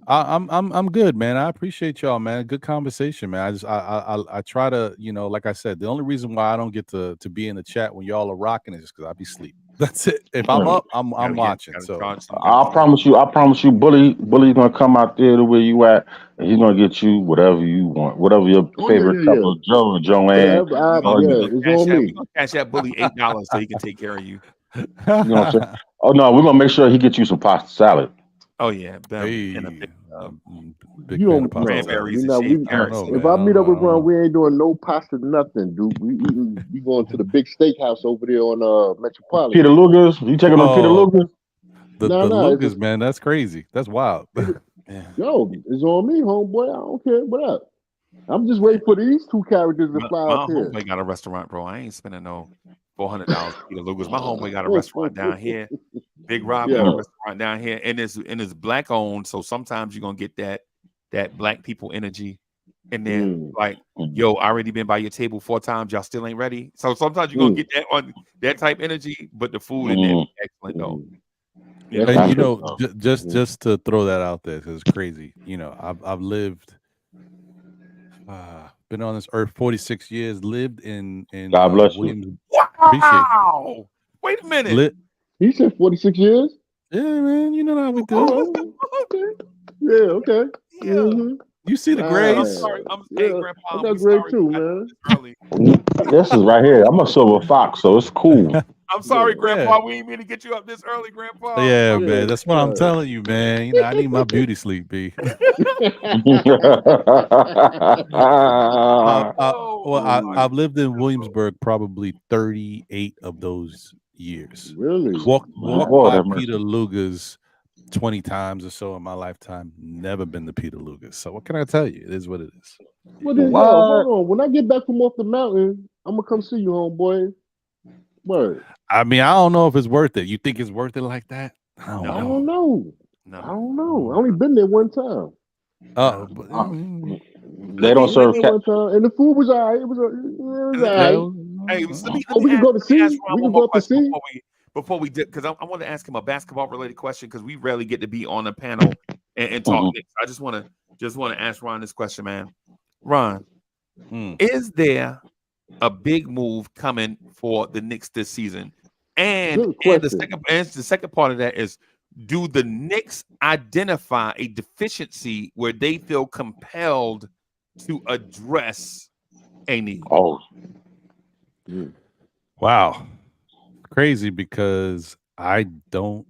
Speaker 3: I'm good, man. I appreciate y'all, man. Good conversation, man. I try to, like I said, the only reason why I don't get to be in the chat when y'all are rocking is just because I be sleep. That's it. If I'm up, I'm watching. So
Speaker 4: I promise you, Bully's gonna come out there to where you at, and he's gonna get you whatever you want, whatever your favorite cup of Joe or Joanne.
Speaker 2: It's on me.
Speaker 1: We're gonna cash that Bully $8 so he can take care of you.
Speaker 4: You know what I'm saying? Oh no, we're gonna make sure he gets you some pasta salad.
Speaker 1: Oh yeah,
Speaker 3: big
Speaker 1: cranberries.
Speaker 2: If I meet up with Ron, we ain't doing no pasta, nothing, dude. We going to the big steakhouse over there on Metropolitan.
Speaker 4: Peter Luger's. You taking on Peter Luger's?
Speaker 3: The Luger's, man. That's crazy. That's wild.
Speaker 2: Yo, it's on me, homeboy. I don't care. What up? I'm just waiting for these two characters to fly up here.
Speaker 1: My homeboy got a restaurant, bro. I ain't spending no $400 for Peter Luger's. My homeboy got a restaurant down here. Big Rob got a restaurant down here, and it's black owned. So sometimes you're gonna get that black people energy, and then like, yo, I already been by your table 4 times. Y'all still ain't ready. So sometimes you're gonna get that on that type energy, but the food in there is excellent though.
Speaker 3: And just to throw that out there, because it's crazy. I've lived been on this earth 46 years, lived in
Speaker 4: God bless you.
Speaker 3: Williams.
Speaker 1: Wow. Wait a minute.
Speaker 2: He said 46 years.
Speaker 3: Yeah, man, you know how we do.
Speaker 2: Oh, okay. Yeah, okay.
Speaker 1: Yeah.
Speaker 2: Mhm.
Speaker 3: You see the
Speaker 2: Right.
Speaker 3: grades.
Speaker 1: I'm sorry. Hey, Grandpa.
Speaker 2: I got
Speaker 1: I'm
Speaker 2: grade
Speaker 1: sorry.
Speaker 2: too,
Speaker 1: I did
Speaker 2: man.
Speaker 1: this early.
Speaker 4: This is right here. I'm a silver fox, so it's cool.
Speaker 1: I'm sorry,
Speaker 2: Yeah.
Speaker 1: Grandpa. We didn't mean to get you up this early, Grandpa.
Speaker 3: Yeah,
Speaker 2: Yeah,
Speaker 3: man, that's what I'm
Speaker 2: right.
Speaker 3: telling you, man. You know, I need my beauty sleep, B. I've lived in Williamsburg probably 38 of those years.
Speaker 2: Really?
Speaker 3: Walked
Speaker 4: Lord
Speaker 3: by
Speaker 4: have mercy.
Speaker 3: Peter Luger's 20 times or so in my lifetime. Never been to Peter Luger's. So what can I tell you? It is what it is.
Speaker 2: Well, then,
Speaker 4: What?
Speaker 2: yo, hold on. When I get back from off the mountain, I'm gonna come see you, homeboy. Word.
Speaker 3: I mean, I don't know if it's worth it. You think it's worth it like that? I don't
Speaker 2: I
Speaker 3: know.
Speaker 2: don't know.
Speaker 1: No.
Speaker 2: I don't know. I only been there one time.
Speaker 4: They don't serve cat.
Speaker 2: One time, and the food was all right. It was all right.
Speaker 1: Hey, let me
Speaker 2: We can go to
Speaker 1: let me
Speaker 2: sea.
Speaker 1: ask Ron
Speaker 2: We
Speaker 1: one
Speaker 2: can
Speaker 1: more
Speaker 2: go up to
Speaker 1: question
Speaker 2: sea.
Speaker 1: before we did, because I want to ask him a basketball related question because we rarely get to be on a panel and talk Knicks. I just want to ask Ron this question, man. Ron, is there a big move coming for the Knicks this season? And the second part of that is, do the Knicks identify a deficiency where they feel compelled to address a need?
Speaker 4: Oh,
Speaker 3: wow, crazy, because I don't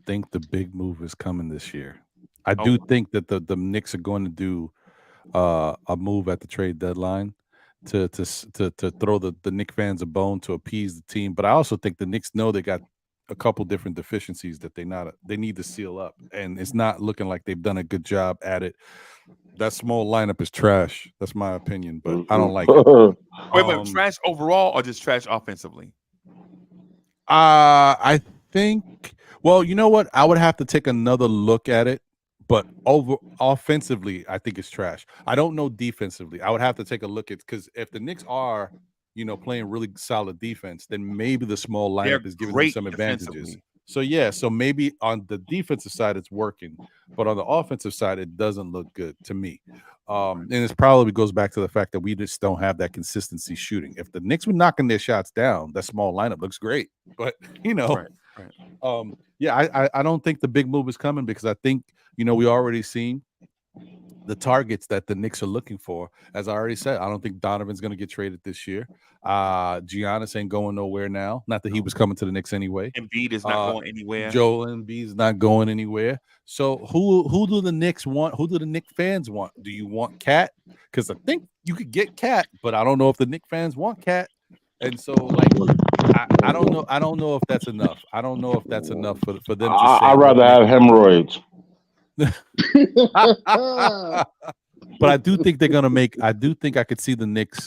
Speaker 3: think the big move is coming this year. I do think that the Knicks are going to do a move at the trade deadline to throw the Knicks fans a bone to appease the team. But I also think the Knicks know they got a couple different deficiencies that they need to seal up, and it's not looking like they've done a good job at it. That small lineup is trash. That's my opinion, but I don't like it.
Speaker 1: Wait, trash overall or just trash offensively?
Speaker 3: I think. Well, you know what? I would have to take another look at it. But offensively, I think it's trash. I don't know defensively. I would have to take a look at, because if the Knicks are, playing really solid defense, then maybe the small lineup is giving them some advantages. So maybe on the defensive side it's working, but on the offensive side it doesn't look good to me. And it probably goes back to the fact that we just don't have that consistency shooting. If the Knicks were knocking their shots down, that small lineup looks great. But I don't think the big move is coming, because I think we already seen the targets that the Knicks are looking for. As I already said, I don't think Donovan's going to get traded this year. Giannis ain't going nowhere now. Not that he was coming to the Knicks anyway.
Speaker 1: Embiid is not going anywhere.
Speaker 3: Joel Embiid's not going anywhere. So who do the Knicks want? Who do the Knicks fans want? Do you want Cat? Because I think you could get Cat, but I don't know if the Knicks fans want Cat. And so, I don't know. I don't know if that's enough. I don't know if that's enough for them to say.
Speaker 4: I'd rather have hemorrhoids.
Speaker 3: But I do think they're gonna make. I do think I could see the Knicks.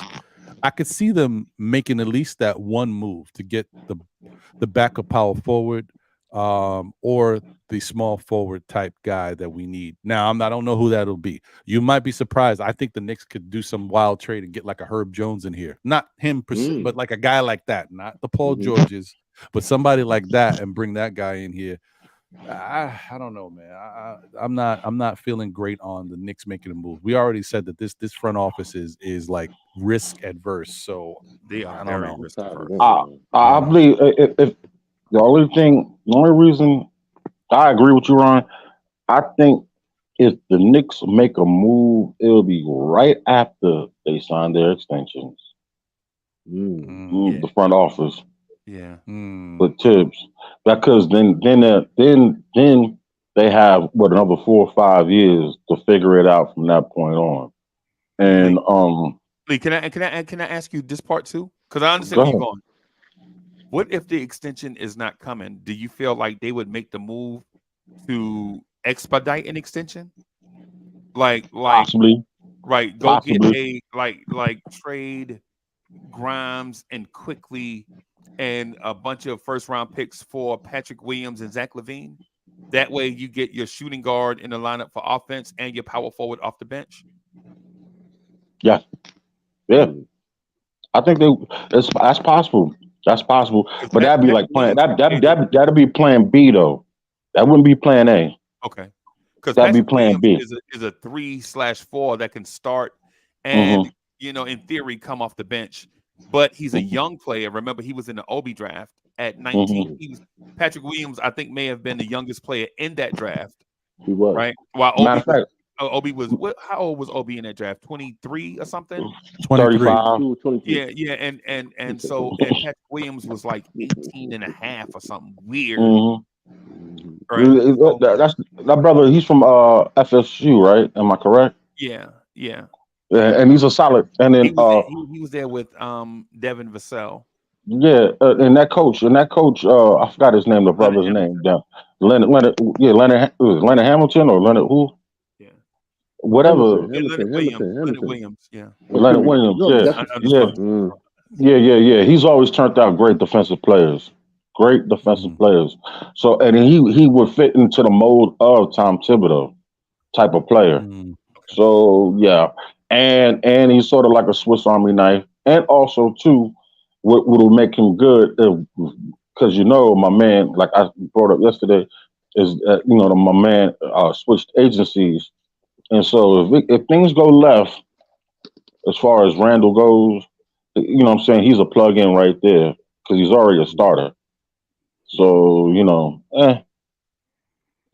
Speaker 3: I could see them making at least that one move to get the backup power forward, or the small forward type guy that we need. Now, I don't know who that'll be. You might be surprised. I think the Knicks could do some wild trade and get like a Herb Jones in here. Not him, but like a guy like that. Not the Paul Georges, but somebody like that, and bring that guy in here. I don't know, man. I'm not feeling great on the Knicks making a move. We already said that this front office is like risk adverse. So
Speaker 1: they are very risk adverse.
Speaker 4: I believe if the only reason I agree with you, Ron, I think if the Knicks make a move, it'll be right after they sign their extensions. The front office.
Speaker 1: Yeah,
Speaker 4: with Tibbs, because then they have another 4 or 5 years to figure it out from that point on. And
Speaker 1: Lee, can I ask you this part too? Because I understand where you're going. What if the extension is not coming? Do you feel like they would make the move to expedite an extension? Like
Speaker 4: possibly,
Speaker 1: right? Go possibly. Get a trade Grimes and quickly. And a bunch of first-round picks for Patrick Williams and Zach LaVine. That way, you get your shooting guard in the lineup for offense and your power forward off the bench.
Speaker 4: Yeah. I think that's possible. That's possible, but that'd be like plan. That'd be plan B though. That wouldn't be plan A.
Speaker 1: Okay, because
Speaker 4: that'd be plan B.
Speaker 1: Is a 3/4 that can start and in theory, come off the bench. But he's a young player. Remember, he was in the Obi draft at 19. He was Patrick Williams. I think may have been the youngest player in that draft.
Speaker 2: He was
Speaker 1: right. While
Speaker 4: Obi
Speaker 1: was how old was Obi in that draft? 23 or something.
Speaker 4: 35.
Speaker 1: Yeah, and so Patrick Williams was like 18 and a half or something weird.
Speaker 4: Right? That's that brother. He's from FSU, right? Am I correct?
Speaker 1: Yeah.
Speaker 4: And he's a solid. And then
Speaker 1: he was there with Devin Vassell.
Speaker 4: Yeah, and that coach, I forgot his name. The brother's name. Leonard Hamilton or Leonard who?
Speaker 1: Yeah.
Speaker 4: Whatever.
Speaker 1: Leonard Williams. Yeah.
Speaker 4: Leonard Williams. Yeah. He's always turned out great defensive players. So, and he would fit into the mold of Tom Thibodeau type of player. So yeah, and he's sort of like a Swiss Army knife, and also too, what will make him good, because my man, like I brought up yesterday, is my man switched agencies, and so if things go left, as far as Randle goes, what I'm saying, he's a plug-in right there because he's already a starter. So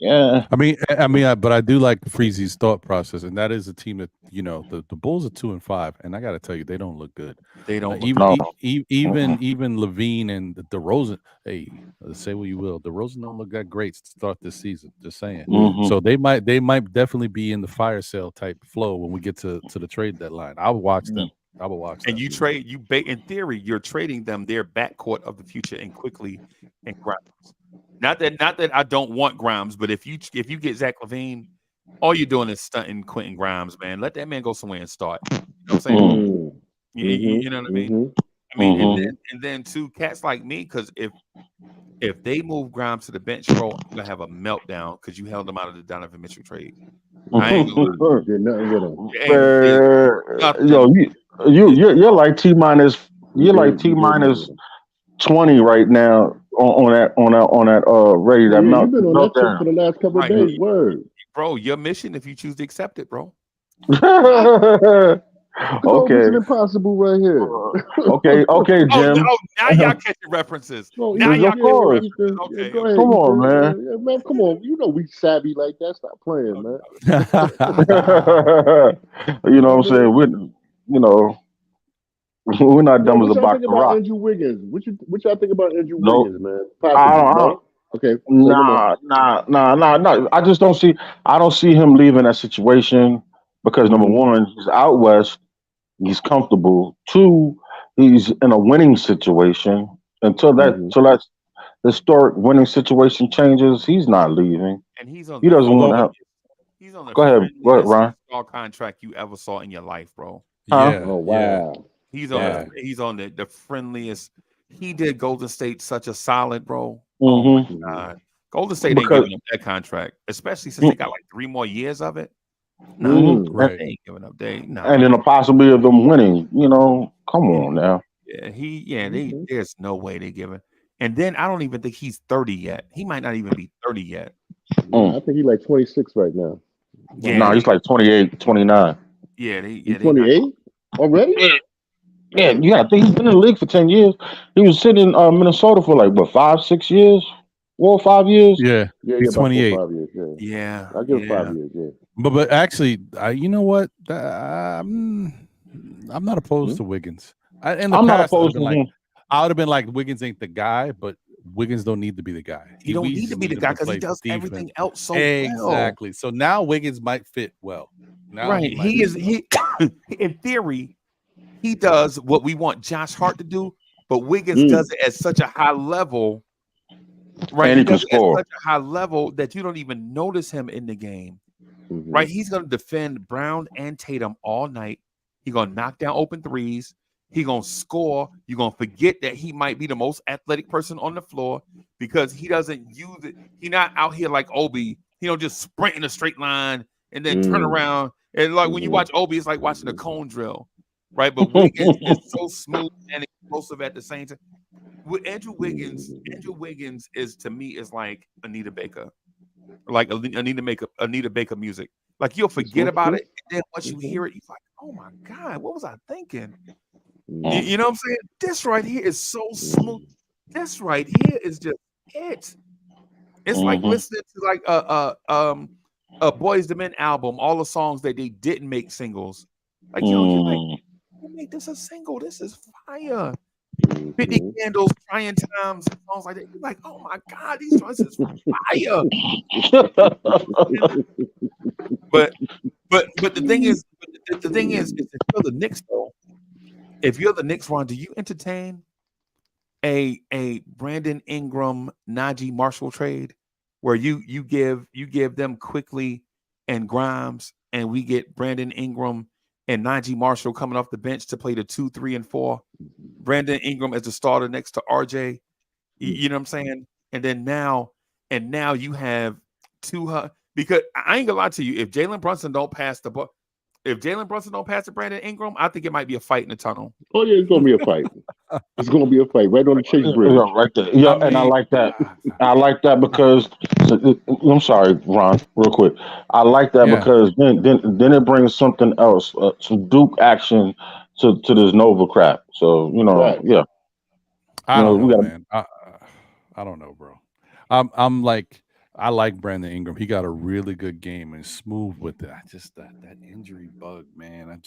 Speaker 4: yeah.
Speaker 3: I mean, but I do like Freezie's thought process, and that is a team that the Bulls are 2-5, and I got to tell you, they don't look good.
Speaker 1: They don't
Speaker 3: even Levine and DeRozan. Hey, say what you will, DeRozan don't look that great to start this season. Just saying. So they might definitely be in the fire sale type flow when we get to the trade deadline. I'll watch them. I will watch.
Speaker 1: And in theory, you're trading them their backcourt of the future and quickly and Grimes. Not that I don't want Grimes, but if you get Zach LaVine, all you're doing is stunting Quentin Grimes, man. Let that man go somewhere and start. You know what I'm saying? You know what I mean? And then too, cats like me, because if they move Grimes to the bench, bro, I'm gonna have a meltdown because you held them out of the Donovan Mitchell trade. I ain't gonna
Speaker 2: did nothing with him.
Speaker 4: You're like T minus. You're like T minus 20 right now on that ready that melt.
Speaker 2: You've been on that trip for the last couple of days. Word,
Speaker 1: bro. Your mission, if you choose to accept it, bro.
Speaker 4: Okay,
Speaker 2: it's impossible right here.
Speaker 4: Okay, Jim.
Speaker 1: Now y'all catching references. Now y'all catching references. Okay,
Speaker 2: go ahead,
Speaker 4: come on, man.
Speaker 2: Yeah, man, come on. We savvy like that. Stop playing, man.
Speaker 4: You know what I'm saying? We're not dumb as a box of rocks.
Speaker 2: Andrew Wiggins. What y'all think about Andrew Wiggins, man? Okay.
Speaker 4: Nah. I just don't see. I don't see him leaving that situation because number one, he's out west. He's comfortable. Two, he's in a winning situation. Until that historic winning situation changes, he's not leaving.
Speaker 1: And he
Speaker 4: doesn't want to have.
Speaker 1: He's on the
Speaker 4: Go ahead, Ryan.
Speaker 1: Contract you ever saw in your life, bro.
Speaker 3: Yeah.
Speaker 2: Oh wow.
Speaker 1: He's on the friendliest. He did Golden State such a solid, bro.
Speaker 4: Mm-hmm.
Speaker 1: Oh my God. Golden State ain't giving up that contract, especially since they got like 3 more years of it. No,
Speaker 3: right.
Speaker 1: They ain't giving up.
Speaker 4: And then the possibility of them winning. Come on now.
Speaker 1: Yeah, there's no way they give it. And then I don't even think he's 30 yet. He might not even be 30 yet.
Speaker 2: I think he's like 26 right now.
Speaker 1: Yeah,
Speaker 4: no, he's like 28, 29.
Speaker 1: Yeah,
Speaker 2: he's 28 already.
Speaker 4: Yeah, you got to think he's been in the league for 10 years. He was sitting in Minnesota for like, 5, 6 years? 4 or 5 years?
Speaker 3: Yeah, he's 28.
Speaker 2: 4 or 5 years,
Speaker 1: yeah.
Speaker 2: I'll give him 5 years, yeah.
Speaker 3: But actually, you know what? I'm not opposed to Wiggins. I'm not opposed to him. I would have been like, Wiggins ain't the guy, but Wiggins don't need to be the guy.
Speaker 1: He don't need to be the guy because he does everything else so well.
Speaker 3: Exactly. So now Wiggins might fit well.
Speaker 1: Right. He in theory, he does what we want Josh Hart to do, but Wiggins does it at such a high level. Right.
Speaker 4: And he can score
Speaker 1: at such a high level that you don't even notice him in the game. Right. He's going to defend Brown and Tatum all night. He's going to knock down open threes. He's going to score. You're going to forget that he might be the most athletic person on the floor because he doesn't use it. He's not out here like Obi. He don't just sprint in a straight line and then turn around. And like when you watch Obi, it's like watching a cone drill. Right. But Wiggins is so smooth and explosive at the same time. With Andrew Wiggins is to me is like Anita Baker. Like Anita Baker music. Like you'll forget about it. And then once you hear it, you're like, oh my God, what was I thinking?
Speaker 2: Mm.
Speaker 1: You know what I'm saying? This right here is so smooth. This right here is just it. It's like listening to like a Boyz II Men album, all the songs that they didn't make singles. Like, yo, you make this a single. This is fire. 50 Candles, Trying Times, songs like that. You're like, oh my God, these songs is fire. But the thing is, if you're the Knicks though, if you're the Knicks, Ron, do you entertain a Brandon Ingram, Najee Marshall trade where you give them Quickly and Grimes, and we get Brandon Ingram and Najee Marshall coming off the bench to play the 2, 3, and 4. Brandon Ingram as the starter next to RJ. You know what I'm saying? And then now you have two, because I ain't gonna lie to you, if Jalen Brunson don't pass the ball, if Jalen Brunson don't pass to Brandon Ingram, I think it might be a fight in the tunnel.
Speaker 2: Oh yeah, it's gonna be a fight. It's gonna be a fight right on the Chase Bridge.
Speaker 4: Right there. Yeah, and I like that. I like that because I'm sorry, Ron, real quick. I like that because then it brings something else, some Duke action to this Nova crap. So yeah.
Speaker 3: I don't know, man. I don't know, bro. I'm like, I like Brandon Ingram. He got a really good game and smooth with it. I just that injury bug, man.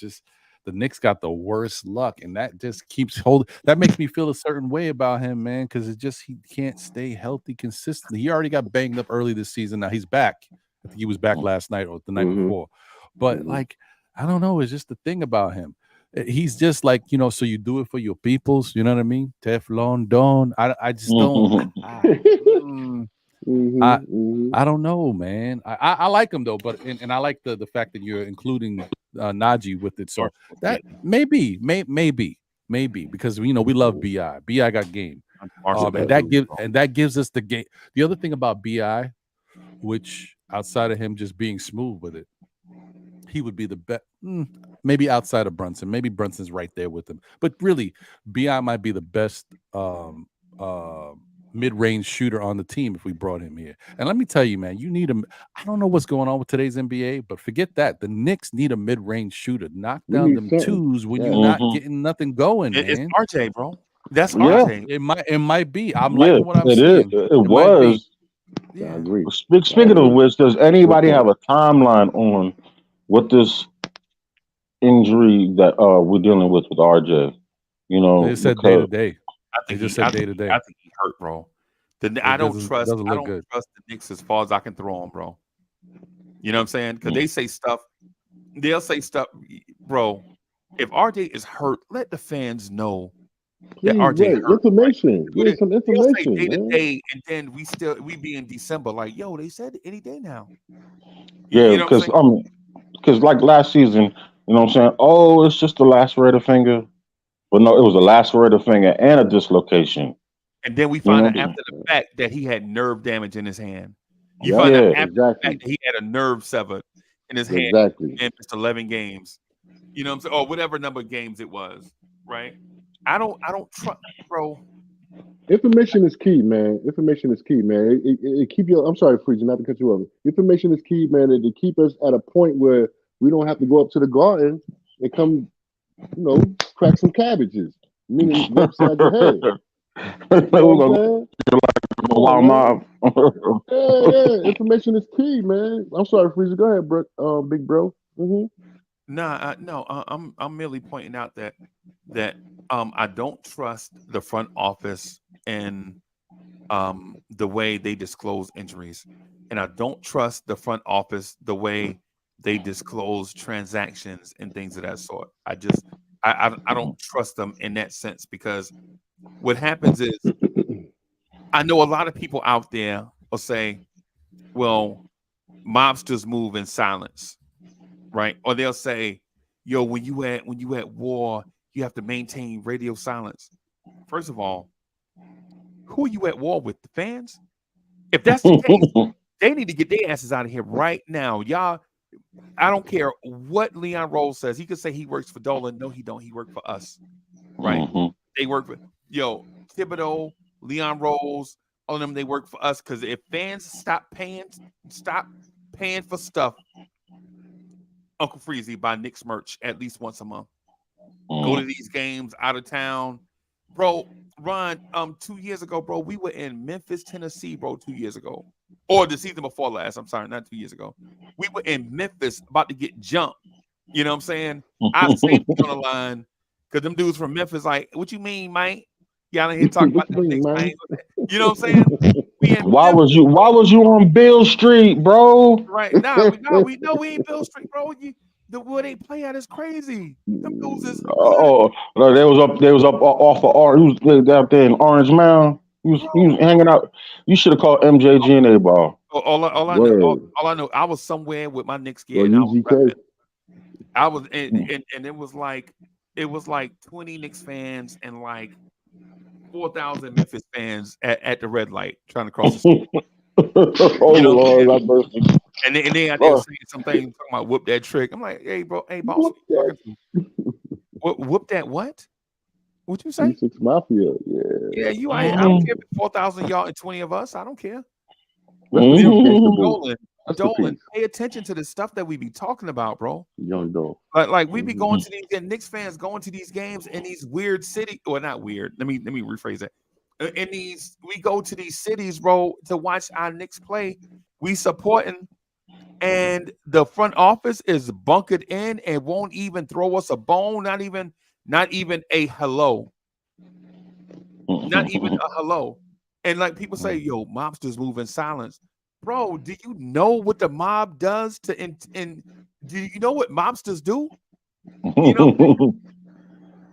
Speaker 3: The Knicks got the worst luck, and that just keeps holding. That makes me feel a certain way about him, man, because he can't stay healthy consistently. He already got banged up early this season. Now he's back. I think he was back last night or the night before. But like, I don't know. It's just the thing about him. He's just like, so you do it for your peoples. You know what I mean? Teflon Don. I just don't. I don't know, man. I like him though, but and I like the fact that you're including Najee with it. So that maybe because we love Bi. Bi got game, and that gives us the game. The other thing about Bi, which outside of him just being smooth with it, he would be the best. Maybe outside of Brunson, maybe Brunson's right there with him, but really, Bi might be the best mid-range shooter on the team if we brought him here. And let me tell you, man, you need him. I don't know what's going on with today's NBA, but forget that. The Knicks need a mid-range shooter. Knock down them twos when you're not getting nothing going, man.
Speaker 1: It's RJ, bro. That's RJ.
Speaker 3: It might be. I'm liking what I'm seeing.
Speaker 4: It was.
Speaker 2: Yeah, I agree.
Speaker 4: Speaking of which, does anybody have a timeline on what this injury that we're dealing with RJ?
Speaker 3: They said day to day. I think
Speaker 1: he hurt, bro. I don't trust the Knicks as far as I can throw them, bro. You know what I'm saying? Because they say stuff. They'll say stuff, bro. If RJ is hurt, let the fans know that RJ hurt.
Speaker 2: Information. Get some information.
Speaker 1: Day to day, and then we be in December. Like, yo, they said any day now.
Speaker 4: Yeah, because like last season, you know what I'm saying? Oh, it's just a lacerated finger. But no, it was a lacerated finger and a dislocation.
Speaker 1: And then we find out after the fact that he had nerve damage in his hand. You find out after the fact that he had a nerve severed in his hand and missed 11 games. You know what I'm saying? Or whatever number of games it was, right? I don't trust, bro.
Speaker 2: Information is key, man. It keep you. I'm sorry, Freezie, not to cut you off. Information is key, man. To keep us at a point where we don't have to go up to the garden and come, crack some cabbages, meaning upside your head. Information is key, man. I'm sorry, Freezie. Go ahead, bro. Big bro.
Speaker 1: I'm merely pointing out that I don't trust the front office and the way they disclose injuries, and I don't trust the front office the way they disclose transactions and things of that sort. I don't trust them in that sense, because what happens is I know a lot of people out there will say, well, mobsters move in silence, right? Or they'll say, yo, when you at war, you have to maintain radio silence. First of all, who are you at war with? The fans? If that's the case, they need to get their asses out of here right now. Y'all, I don't care what Leon Rose says. He could say he works for Dolan. No, he don't. He worked for us. Right? They work for Thibodeau, Leon Rose, all of them, they work for us. Because if fans stop paying for stuff, Uncle Freezie buy Knicks merch at least once a month. Go to these games out of town, bro. Ron, 2 years ago, bro, we were in Memphis, Tennessee, bro. 2 years ago, or the season before last. I'm sorry, not 2 years ago. We were in Memphis, about to get jumped. You know what I'm saying? Our safety on the line, because them dudes from Memphis, like, what you mean, Mike? Y'all in here talking about the Knicks, man. You know what I'm saying?
Speaker 4: Why was you on Bill Street, bro?
Speaker 1: Right. We know we ain't Bill Street, bro. The wood they play at is crazy. Them dudes is
Speaker 4: no, they was up off of Orange. He was out there in Orange Mound. He was hanging out. You should have called MJG and A ball.
Speaker 1: All I know, I was somewhere with my Knicks gear. I was and it was like 20 Knicks fans and like 4,000 Memphis fans at the red light trying to cross the street.
Speaker 2: Lord,
Speaker 1: and they out there saying something talking about whoop that trick. I'm like, hey, bro, hey, boss, whoop that what? What you say?
Speaker 2: Six Mafia,
Speaker 1: yeah. I don't care if it's 4,000 y'all and 20 of us. I don't care. Dolan, pay attention to the stuff that we be talking about, bro.
Speaker 2: Young Dolan.
Speaker 1: Like we be going to these Knicks fans going to these games in these weird cities, or not weird. Let me rephrase that. We go to these cities, bro, to watch our Knicks play. We supporting, and the front office is bunkered in and won't even throw us a bone. Not even a hello. Not even a hello. And like people say, yo, mobsters move in silence. Bro, do you know what the mob does do you know what mobsters do? You know,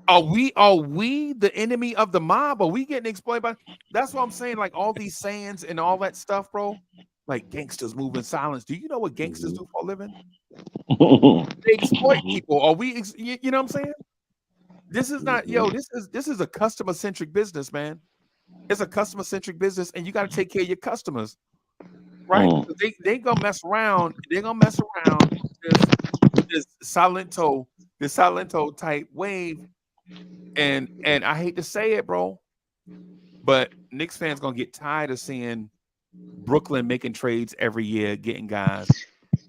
Speaker 1: are we the enemy of the mob? Are we getting exploited by? That's what I'm saying. Like all these sayings and all that stuff, bro. Like gangsters move in silence. Do you know what gangsters do for a living? They exploit people. Are we? You know what I'm saying? This is not This is a customer centric business, man. It's a customer centric business, and you got to take care of your customers. Right? They gonna mess around. They're gonna mess around with this Silento type wave. And I hate to say it, bro, but Knicks fans gonna get tired of seeing Brooklyn making trades every year, getting guys.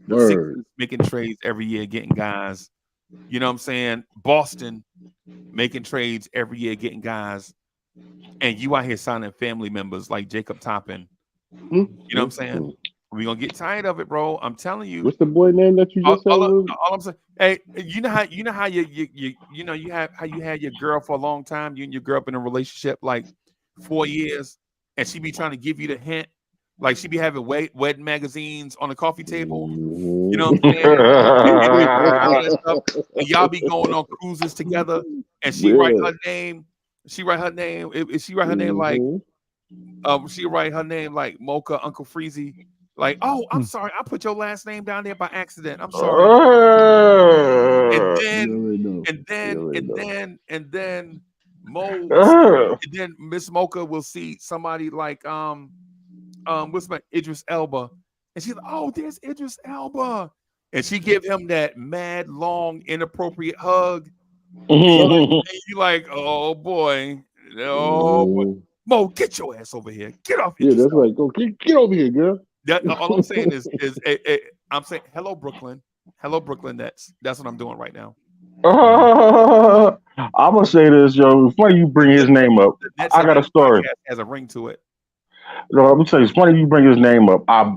Speaker 1: Sixers making trades every year, getting guys. You know what I'm saying? Boston making trades every year, getting guys. And you out here signing family members like Jacob Toppin. You know what I'm saying? We're gonna get tired of it, bro. I'm telling you.
Speaker 2: What's the boy name that you just said?
Speaker 1: All I'm saying, hey, you know how you had your girl for a long time. You and your girl been in a relationship like 4 years, and she be trying to give you the hint. Like she be having wedding magazines on the coffee table. You know what I'm saying? And y'all be going on cruises together, and she write her name. She write her name. She write her name like. She write her name like Mocha Uncle Freezie. Like, oh, I'm sorry, I put your last name down there by accident. I'm sorry. And then Miss Mocha will see somebody like what's my Idris Elba, and she's like, oh, there's Idris Elba, and she give him that mad long inappropriate hug. And you like, oh boy. Mo, get your ass over here. Get off here.
Speaker 2: Yeah, that's right. Go get over here, girl.
Speaker 1: All I'm saying is I'm saying hello, Brooklyn. Hello, Brooklyn Nets. That's what I'm doing right now.
Speaker 4: I'm gonna say this, yo. It's funny you bring his name up. I got a story.
Speaker 1: Has a ring to it.
Speaker 4: No, I'm gonna tell you, it's funny you bring his name up. I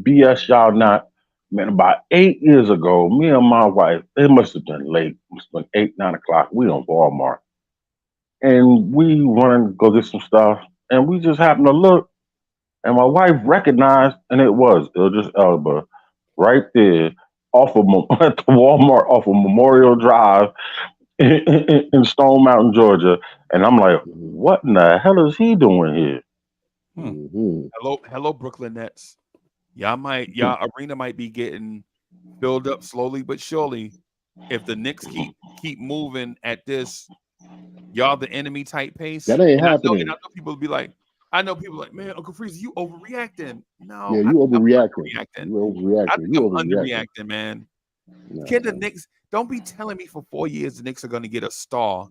Speaker 4: BS y'all not. Man, about 8 years ago, me and my wife, it must have been late. It must have been 8, 9 o'clock. We on Walmart. And we wanted to go get some stuff. And we just happened to look. And my wife recognized, and it was Idris Elba right there at the Walmart off of Memorial Drive in Stone Mountain, Georgia. And I'm like, what in the hell is he doing here?
Speaker 1: Hello, Brooklyn Nets. Y'all arena might be getting filled up slowly but surely. If the Knicks keep moving at this, y'all the enemy type pace.
Speaker 2: That ain't happening.
Speaker 1: I know people be like, man, Uncle Freezie, you overreacting. No,
Speaker 2: yeah, you overreacting.
Speaker 1: You underreacting, man. No. Can the Knicks? Don't be telling me for 4 years the Knicks are going to get a star,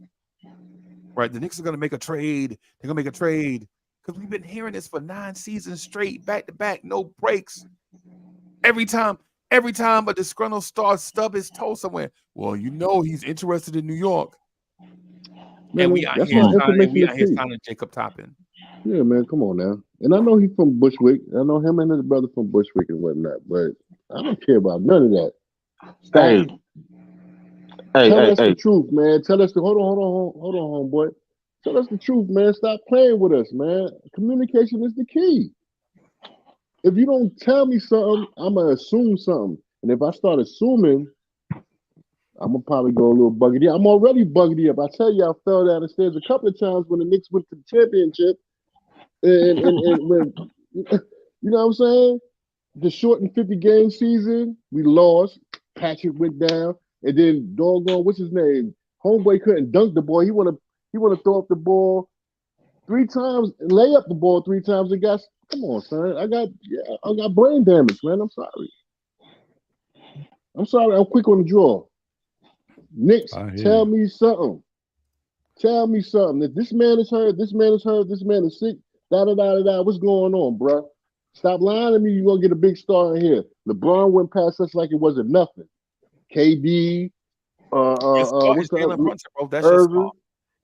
Speaker 1: right? The Knicks are going to make a trade. They're going to make a trade. Because we've been hearing this for 9 seasons straight, back to back, no breaks. Every time Every time a disgruntled star stub his toe somewhere, well, he's interested in New York.
Speaker 2: Man,
Speaker 1: And we out
Speaker 2: that's
Speaker 1: here
Speaker 2: why
Speaker 1: signing,
Speaker 2: information is key.
Speaker 1: signing Jacob Toppin.
Speaker 2: Yeah, man, come on now. And I know he's from Bushwick. I know him and his brother from Bushwick and whatnot, but I don't care about none of that. Stop. Tell us the truth, man. Tell us hold on, homeboy. Tell us the truth, man. Stop playing with us, man. Communication is the key. If you don't tell me something, I'm gonna assume something. And if I start assuming, I'm gonna probably go a little buggedy. I'm already buggedy up. I tell you, I fell down the stairs a couple of times when the Knicks went to the championship. And when you know what I'm saying? The shortened 50-game season, we lost. Patrick went down, and then doggone, what's his name? Homeboy couldn't dunk the ball. He wanna throw up the ball 3 times, lay up the ball 3 times, and got. Come on, son. I got brain damage, man. I'm sorry. I'm quick on the draw. Knicks, tell me something. Tell me something. If this man is hurt, this man is hurt, this man is sick, da-da-da-da-da. What's going on, bro? Stop lying to me. You're going to get a big star in here. LeBron went past us like it wasn't nothing. KD,
Speaker 1: what's the Jalen Brunson, bro? That's your star.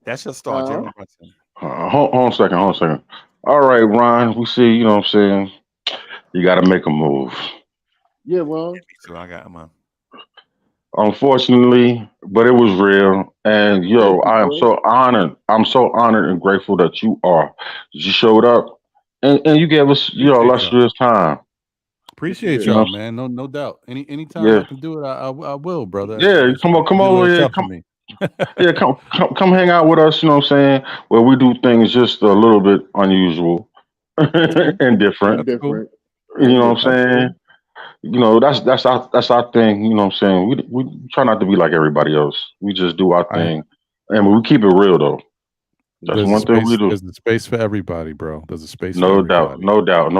Speaker 1: That's your star, Jalen Brunson.
Speaker 4: Hold on a second. All right, Ron, we see, you know what I'm saying? You got to make a move.
Speaker 2: Yeah, Ron.
Speaker 1: So I got him on.
Speaker 4: Unfortunately, but it was real. And, I am so honored. I'm so honored and grateful that you are. You showed up and you gave us, illustrious time.
Speaker 3: Appreciate y'all, man. No doubt. Anytime I can do it, I will, brother.
Speaker 4: Yeah, come over here. Come hang out with us, you know what I'm saying? Where we do things just a little bit unusual and different.
Speaker 2: Different.
Speaker 4: You know what I'm saying? That's our thing, you know what I'm saying? We try not to be like everybody else. We just do our thing. And we keep it real though. That's one thing we do.
Speaker 3: There's a space for everybody, bro. There's a space for
Speaker 4: everybody. No doubt.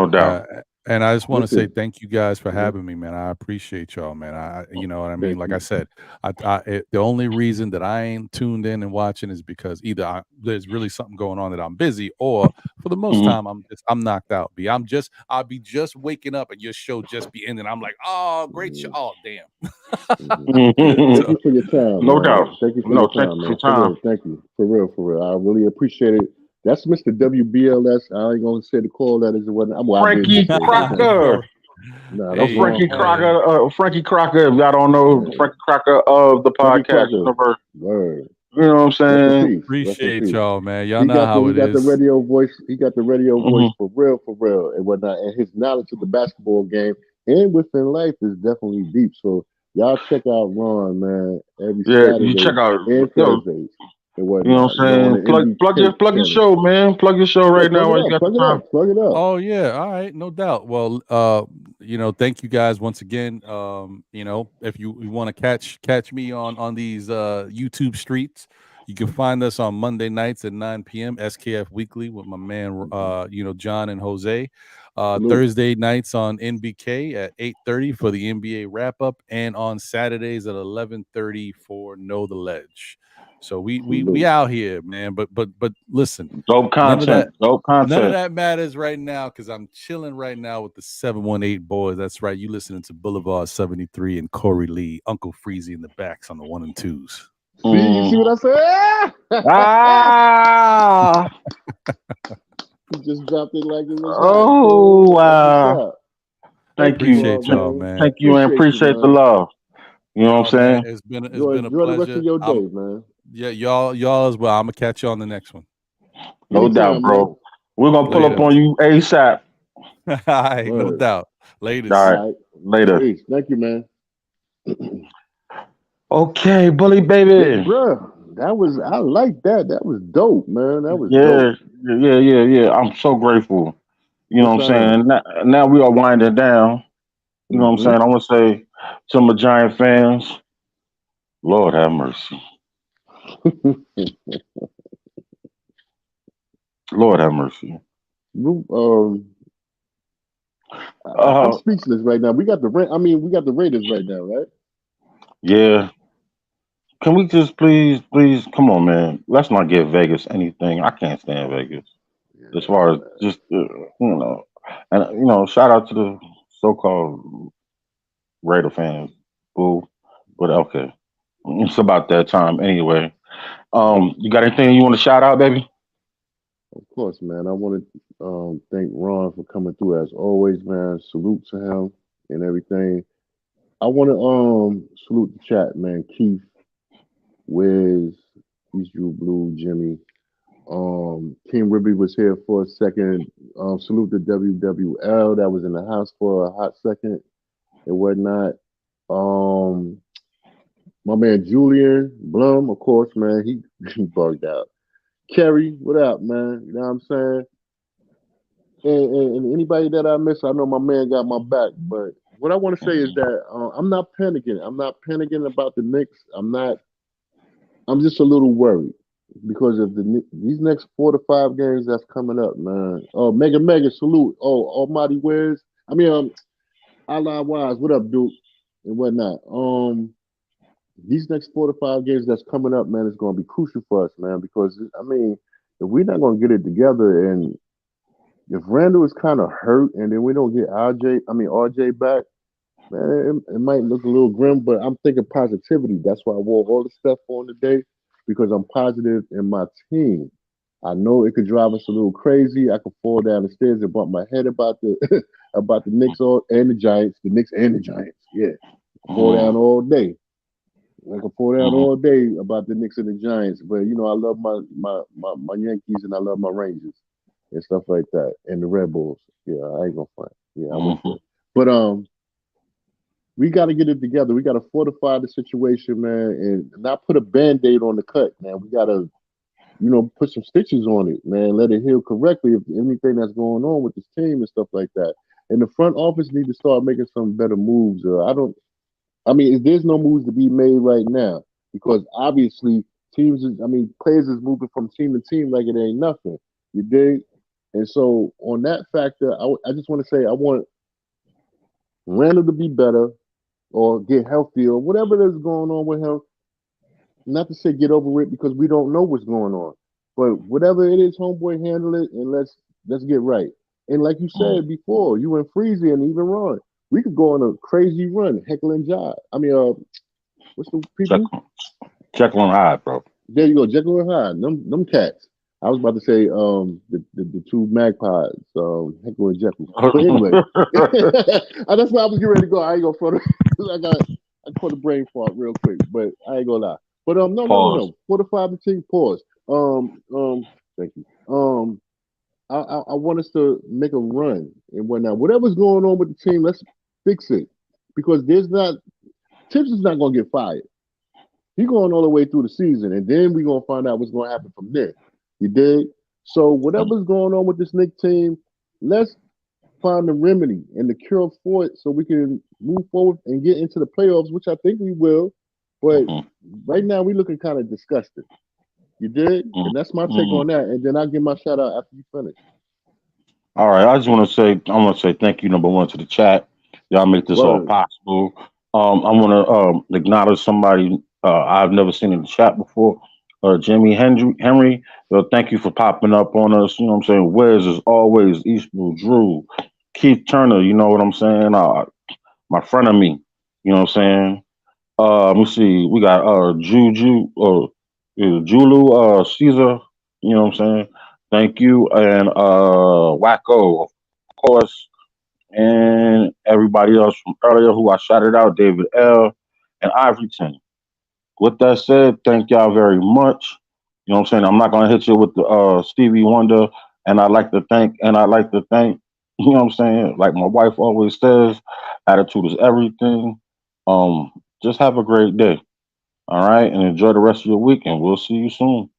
Speaker 3: And I just want to say thank you guys for having me, man. I appreciate y'all, man. You know what I mean? Like I said, the only reason that I ain't tuned in and watching is because either there's really something going on that I'm busy, or for the most time I'm knocked out. I'll be just waking up and your show just be ending. I'm like, oh, great show. Oh, damn.
Speaker 2: Thank you for your time.
Speaker 4: No doubt.
Speaker 2: Thank you for your time, man. Thank you. For real. I really appreciate it. That's Mr. WBLS. I ain't gonna say the call letters or whatnot.
Speaker 4: Frankie Crocker. Frankie Crocker. If y'all don't know, Frankie Crocker of the podcast universe.
Speaker 2: Word.
Speaker 4: You know what I'm saying?
Speaker 3: Appreciate y'all, man. Y'all know how it is.
Speaker 2: He got the radio voice. He got the radio voice for real, and whatnot. And his knowledge of the basketball game and within life is definitely deep. So y'all check out Ron, man. Every Saturday
Speaker 4: you check out
Speaker 2: and Thursdays.
Speaker 4: You know what I'm saying? Plug your show, man. Plug your show right now.
Speaker 2: Plug it up.
Speaker 3: Oh yeah, all right, no doubt. Well, thank you guys once again. If you want to catch me on these YouTube streets, you can find us on Monday nights at 9 p.m. SKF Weekly with my man John and Jose. Thursday nights on NBK at 8:30 for the NBA wrap up, and on Saturdays at 11:30 for Know the Ledge. So we out here, man. But listen,
Speaker 4: dope content.
Speaker 3: None of that matters right now because I'm chilling right now with the 718 boys. That's right. You listening to Boulevard 73 and Corey Lee, Uncle Freezie in the backs on the 1 and 2s.
Speaker 2: See what I said? You just dropped it like it was.
Speaker 4: Oh wow! Thank you,
Speaker 3: appreciate y'all, man.
Speaker 4: Thank you and appreciate the love. You know what I'm saying?
Speaker 3: It's been a
Speaker 2: enjoy
Speaker 3: pleasure.
Speaker 2: The rest of your day, man.
Speaker 3: Yeah, y'all as well. I'm gonna catch you on the next one.
Speaker 4: No doubt, bro. Man. We're gonna pull up on you ASAP.
Speaker 3: All right, no doubt. Later.
Speaker 4: All right, later.
Speaker 2: Peace. Thank you, man.
Speaker 4: Okay, bully baby.
Speaker 2: Bro, I like that. That was dope, man. That was dope.
Speaker 4: Yeah. I'm so grateful. You know what I'm saying? Now we are winding down. You know what I'm saying? I want to say to my Giant fans, Lord have mercy. Lord have mercy.
Speaker 2: I'm speechless right now. We got the Raiders right now, right?
Speaker 4: Yeah. Can we just please, come on, man. Let's not give Vegas anything. I can't stand Vegas. As far as just, and shout out to the so-called Raider fans. Boo. But okay. It's about that time anyway. You got anything you want to shout out, baby?
Speaker 2: Of course, man. I want to thank Ron for coming through as always, man. Salute to him and everything. I want to salute the chat, man. Keith, Wiz, East Drew Blue, Jimmy. King Ribby was here for a second. Salute to WWL that was in the house for a hot second and whatnot. My man Julian Blum, of course, man, he bugged out. Kerry, what up, man? You know what I'm saying? And anybody that I miss, I know my man got my back. But what I want to say is that I'm not panicking. I'm not panicking about the Knicks. I'm just a little worried because of these next 4 to 5 games that's coming up, man. Oh, mega salute. Oh, Almighty Wiz. I mean, Allah Wise, what up, Duke, and whatnot. These next 4 to 5 games that's coming up, man, is going to be crucial for us, man. Because I mean, if we're not going to get it together, and if Randall is kind of hurt, and then we don't get RJ back, man, it might look a little grim. But I'm thinking positivity. That's why I wore all the stuff on today because I'm positive in my team. I know it could drive us a little crazy. I could fall down the stairs and bump my head about the about the Knicks and the Giants, the Knicks and the Giants. Yeah, fall down all day. I can fall down all day about the Knicks and the Giants, but you know I love my Yankees and I love my Rangers and stuff like that, and the Red Bulls. Yeah, I ain't gonna front. Yeah, I'm with you. But we got to get it together. We got to fortify the situation, man, and not put a Band-Aid on the cut, man. We got to, put some stitches on it, man. Let it heal correctly if anything that's going on with this team and stuff like that. And the front office need to start making some better moves. There's no moves to be made right now because obviously players is moving from team to team like it ain't nothing. You dig? And so on that factor, I just want to say I want Randall to be better or get healthy or whatever that's going on with him. Not to say get over it because we don't know what's going on, but whatever it is, homeboy, handle it and let's get right. And like you said before, you and Freezie and even Ron, we could go on a crazy run, Heckle and Jive. What's the people?
Speaker 4: Jekyll and Hyde, bro.
Speaker 2: There you go, Jekyll and Hyde. Them cats. I was about to say the two magpies, Heckle and Jekyll. But anyway, that's why I was getting ready to go. I ain't gonna front. I caught a brain fart real quick, but I ain't gonna lie. But no. 4 to 5 to 10. Pause. Thank you. I want us to make a run and whatnot. Whatever's going on with the team, let's fix it because Tips is not gonna get fired. He's going all the way through the season, and then we're gonna find out what's gonna happen from there. You dig? So whatever's going on with this Knicks team, let's find the remedy and the cure for it so we can move forward and get into the playoffs, which I think we will. But right now we're looking kind of disgusted. You dig? And that's my take on that. And then I'll give my shout out after you finish.
Speaker 4: All right. I want to say thank you, number one, to the chat. Y'all make this all possible. I want to acknowledge somebody I've never seen in the chat before. Jimmy Henry, thank you for popping up on us. You know what I'm saying? Wes as always, Eastwood, Drew, Keith Turner, you know what I'm saying? My friend of me, you know what I'm saying? Let me see. We got Julu Caesar, you know what I'm saying? Thank you. And Wacko, of course, and everybody else from earlier who I shouted out, David L. and Ivoryton. With that said, thank y'all very much. You know what I'm saying? I'm not gonna hit you with the Stevie Wonder, and I'd like to thank, you know what I'm saying? Like my wife always says, attitude is everything. Just have a great day. All right, and enjoy the rest of your week, and we'll see you soon.